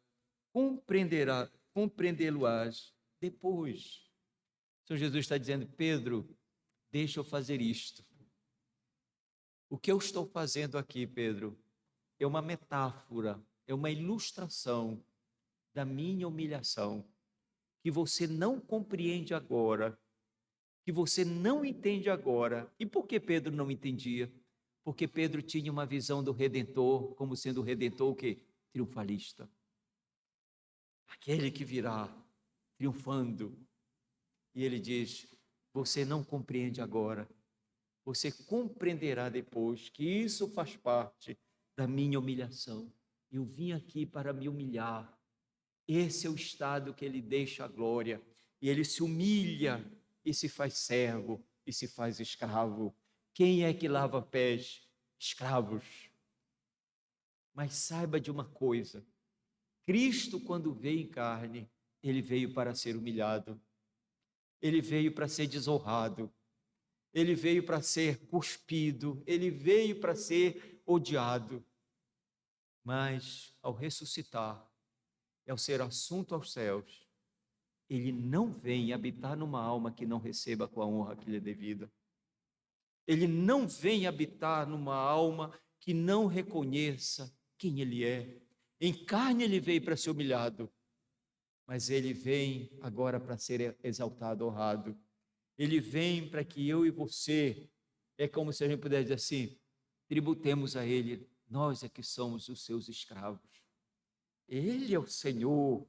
compreendê-lo-ás depois. O Senhor Jesus está dizendo, Pedro, deixa eu fazer isto. O que eu estou fazendo aqui, Pedro, é uma metáfora, é uma ilustração da minha humilhação, que você não compreende agora, que você não entende agora. E por que Pedro não entendia? Porque Pedro tinha uma visão do Redentor, como sendo o Redentor o quê? Triunfalista. Aquele que virá triunfando. E ele diz, você não compreende agora, você compreenderá depois que isso faz parte da minha humilhação. Eu vim aqui para me humilhar. Esse é o estado que ele deixa a glória. E ele se humilha e se faz servo e se faz escravo. Quem é que lava pés? Escravos. Mas saiba de uma coisa, Cristo, quando veio em carne, ele veio para ser humilhado, ele veio para ser desonrado, ele veio para ser cuspido, ele veio para ser odiado. Mas ao ressuscitar, ao ser assunto aos céus, ele não vem habitar numa alma que não receba com a honra que lhe é devida. Ele não vem habitar numa alma que não reconheça quem ele é. Em carne ele veio para ser humilhado, mas ele vem agora para ser exaltado, honrado. Ele vem para que eu e você, é como se a gente pudesse dizer assim, tributemos a ele, nós é que somos os seus escravos. Ele é o Senhor,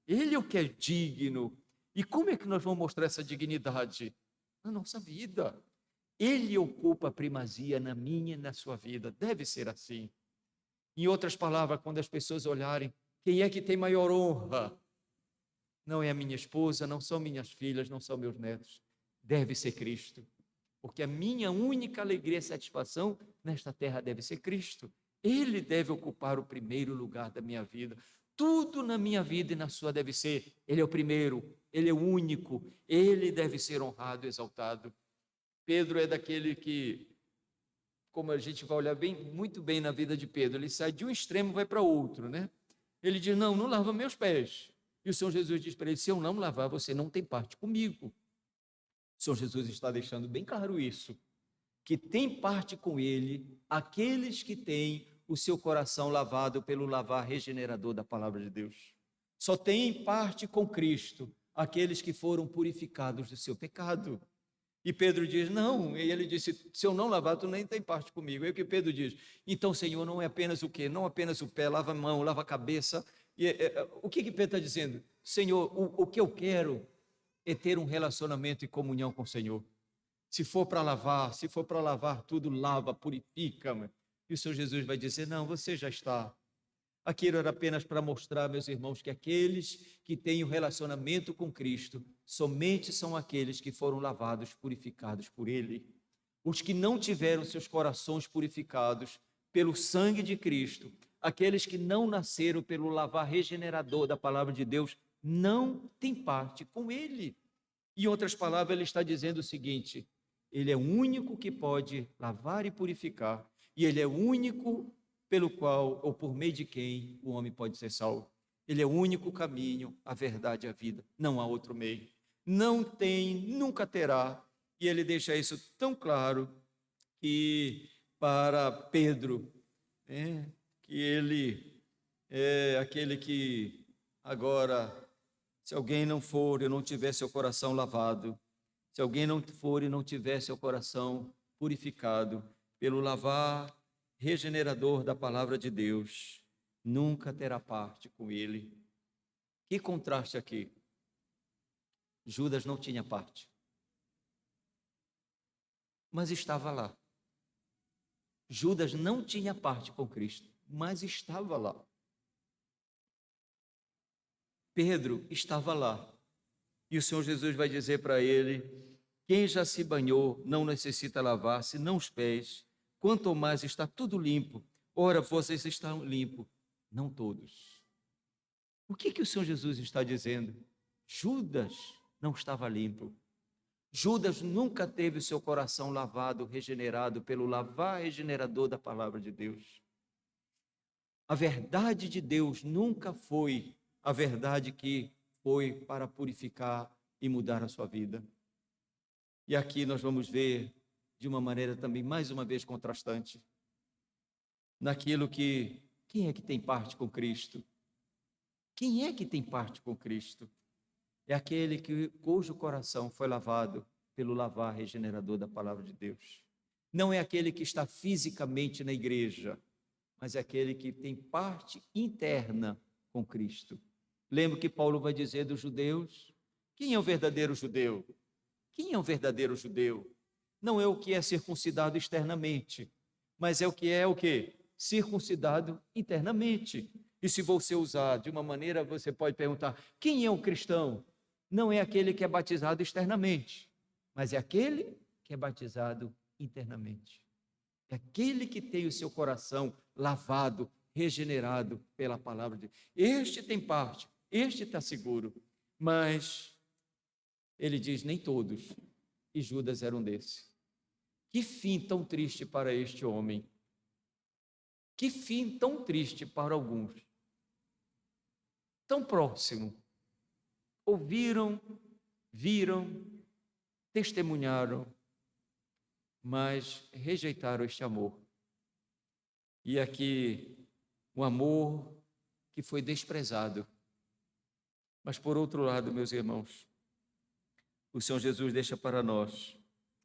ele é o que é digno. E como é que nós vamos mostrar essa dignidade? Na nossa vida. Ele ocupa a primazia na minha e na sua vida. Deve ser assim. Em outras palavras, quando as pessoas olharem, quem é que tem maior honra? Não é a minha esposa, não são minhas filhas, não são meus netos. Deve ser Cristo. Porque a minha única alegria e satisfação nesta terra deve ser Cristo. Ele deve ocupar o primeiro lugar da minha vida. Tudo na minha vida e na sua deve ser. Ele é o primeiro, ele é o único, ele deve ser honrado, exaltado. Pedro é daquele que, como a gente vai olhar muito bem na vida de Pedro, ele sai de um extremo e vai para outro, né? Ele diz, não lava meus pés. E o Senhor Jesus diz para ele, se eu não lavar, você não tem parte comigo. O Senhor Jesus está deixando bem claro isso, que tem parte com ele aqueles que têm o seu coração lavado pelo lavar regenerador da palavra de Deus. Só tem parte com Cristo aqueles que foram purificados do seu pecado. E Pedro diz, não, e ele disse, se eu não lavar, tu nem tem parte comigo. E o que Pedro diz? Então, Senhor, não é apenas o quê? Não apenas o pé, lava a mão, lava a cabeça. O que Pedro está dizendo? Senhor, o que eu quero é ter um relacionamento e comunhão com o Senhor. Se for para lavar tudo, lava, purifica. E o Senhor Jesus vai dizer, não, você já está. Aquilo era apenas para mostrar, meus irmãos, que aqueles que têm o relacionamento com Cristo, somente são aqueles que foram lavados, purificados por Ele. Os que não tiveram seus corações purificados pelo sangue de Cristo, aqueles que não nasceram pelo lavar regenerador da palavra de Deus, não têm parte com Ele. Em outras palavras, Ele está dizendo o seguinte, Ele é o único que pode lavar e purificar, e Ele é o único pelo qual, ou por meio de quem, o homem pode ser salvo. Ele é o único caminho, a verdade e a vida. Não há outro meio. Não tem, nunca terá. E ele deixa isso tão claro que para Pedro, que ele é aquele que agora, se alguém não for e não tiver seu coração lavado, se alguém não for e não tiver seu coração purificado pelo lavar regenerador da palavra de Deus, nunca terá parte com ele. Que contraste aqui. Judas não tinha parte, mas estava lá. Judas não tinha parte com Cristo, mas estava lá. Pedro estava lá. E o Senhor Jesus vai dizer para ele: quem já se banhou não necessita lavar, senão os pés, quanto mais está tudo limpo. Ora, vocês estão limpos, não todos. O que o Senhor Jesus está dizendo? Judas não estava limpo. Judas nunca teve o seu coração lavado, regenerado pelo lavar regenerador da palavra de Deus. A verdade de Deus nunca foi a verdade que foi para purificar e mudar a sua vida. E aqui nós vamos ver de uma maneira também, mais uma vez, contrastante, naquilo que, quem é que tem parte com Cristo? Quem é que tem parte com Cristo? É aquele cujo coração foi lavado pelo lavar regenerador da palavra de Deus. Não é aquele que está fisicamente na igreja, mas é aquele que tem parte interna com Cristo. Lembra que Paulo vai dizer dos judeus? Quem é o verdadeiro judeu? Quem é o verdadeiro judeu? Não é o que é circuncidado externamente, mas é o quê? Circuncidado internamente. E se você usar de uma maneira, você pode perguntar: quem é o cristão? Não é aquele que é batizado externamente, mas é aquele que é batizado internamente. É aquele que tem o seu coração lavado, regenerado pela palavra de Deus. Este tem parte, este está seguro, mas ele diz: nem todos, e Judas era um desses. Que fim tão triste para este homem. Que fim tão triste para alguns. Tão próximo. Ouviram, viram, testemunharam, mas rejeitaram este amor. E aqui, um amor que foi desprezado. Mas, por outro lado, meus irmãos, o Senhor Jesus deixa para nós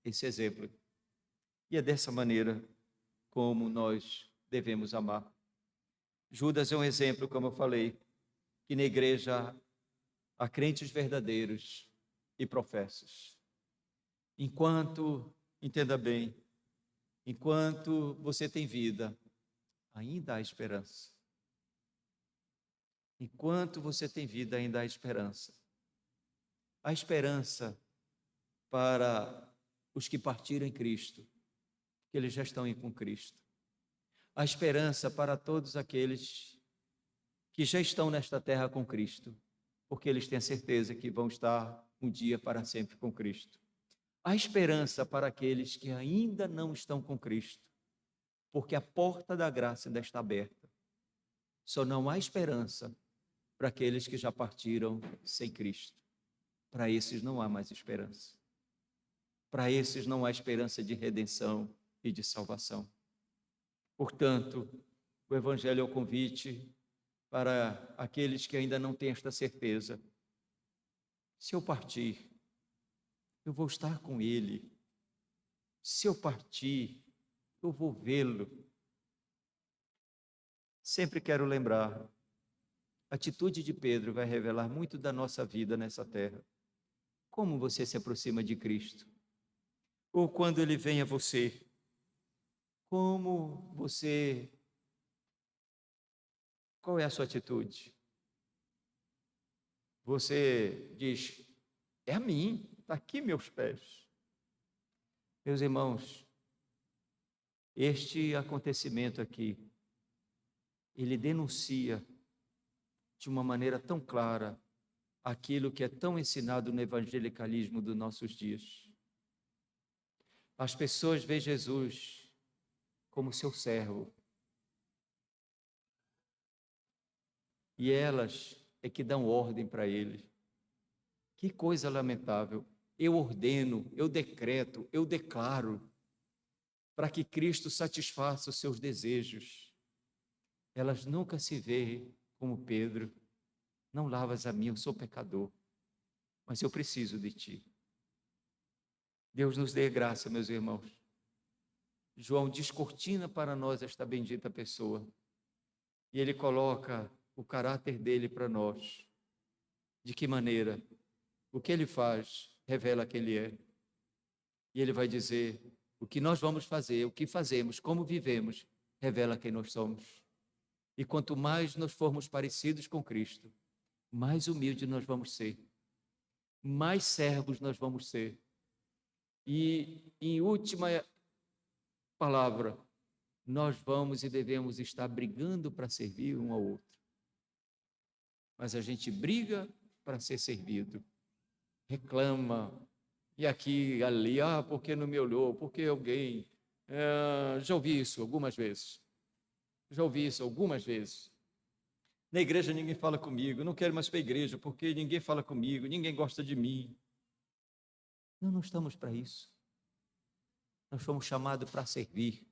esse exemplo. E é dessa maneira como nós devemos amar. Judas é um exemplo, como eu falei, que na igreja há crentes verdadeiros e professos. Enquanto, entenda bem, enquanto você tem vida, ainda há esperança. Enquanto você tem vida, ainda há esperança. Há esperança para os que partiram em Cristo, que eles já estão com Cristo. Há esperança para todos aqueles que já estão nesta terra com Cristo, porque eles têm a certeza que vão estar um dia para sempre com Cristo. Há esperança para aqueles que ainda não estão com Cristo, porque a porta da graça ainda está aberta. Só não há esperança para aqueles que já partiram sem Cristo. Para esses não há mais esperança. Para esses não há esperança de redenção e de salvação. Portanto, o Evangelho é o convite para aqueles que ainda não têm esta certeza. Se eu partir, eu vou estar com Ele. Se eu partir, eu vou vê-lo. Sempre quero lembrar, a atitude de Pedro vai revelar muito da nossa vida nessa terra. Como você se aproxima de Cristo? Ou quando Ele vem a você, como você... Qual é a sua atitude? Você diz: é a mim, está aqui meus pés. Meus irmãos, este acontecimento aqui, ele denuncia de uma maneira tão clara aquilo que é tão ensinado no evangelicalismo dos nossos dias. As pessoas veem Jesus como seu servo. E elas é que dão ordem para ele. Que coisa lamentável. Eu ordeno, eu decreto, eu declaro para que Cristo satisfaça os seus desejos. elas nunca se veem como Pedro. Não lavas a mim, eu sou pecador, mas eu preciso de ti. Deus nos dê graça, meus irmãos. João descortina para nós esta bendita pessoa e ele coloca o caráter dele para nós. De que maneira? O que ele faz revela quem ele é. E ele vai dizer o que nós vamos fazer, o que fazemos, como vivemos, revela quem nós somos. E quanto mais nós formos parecidos com Cristo, mais humildes nós vamos ser, mais servos nós vamos ser. E, em última palavra, nós vamos e devemos estar brigando para servir um ao outro. Mas a gente briga para ser servido, reclama, e aqui, ali, porque não me olhou, porque alguém... já ouvi isso algumas vezes. Na igreja ninguém fala comigo, não quero mais para a igreja, porque ninguém fala comigo, ninguém gosta de mim. Não estamos para isso. Nós fomos chamados para servir.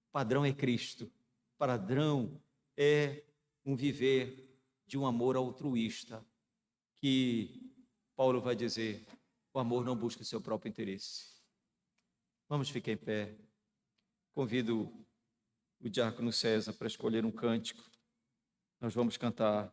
O padrão é Cristo. O padrão é um viver de um amor altruísta, que Paulo vai dizer, o amor não busca o seu próprio interesse. Vamos ficar em pé. Convido o diácono César para escolher um cântico. Nós vamos cantar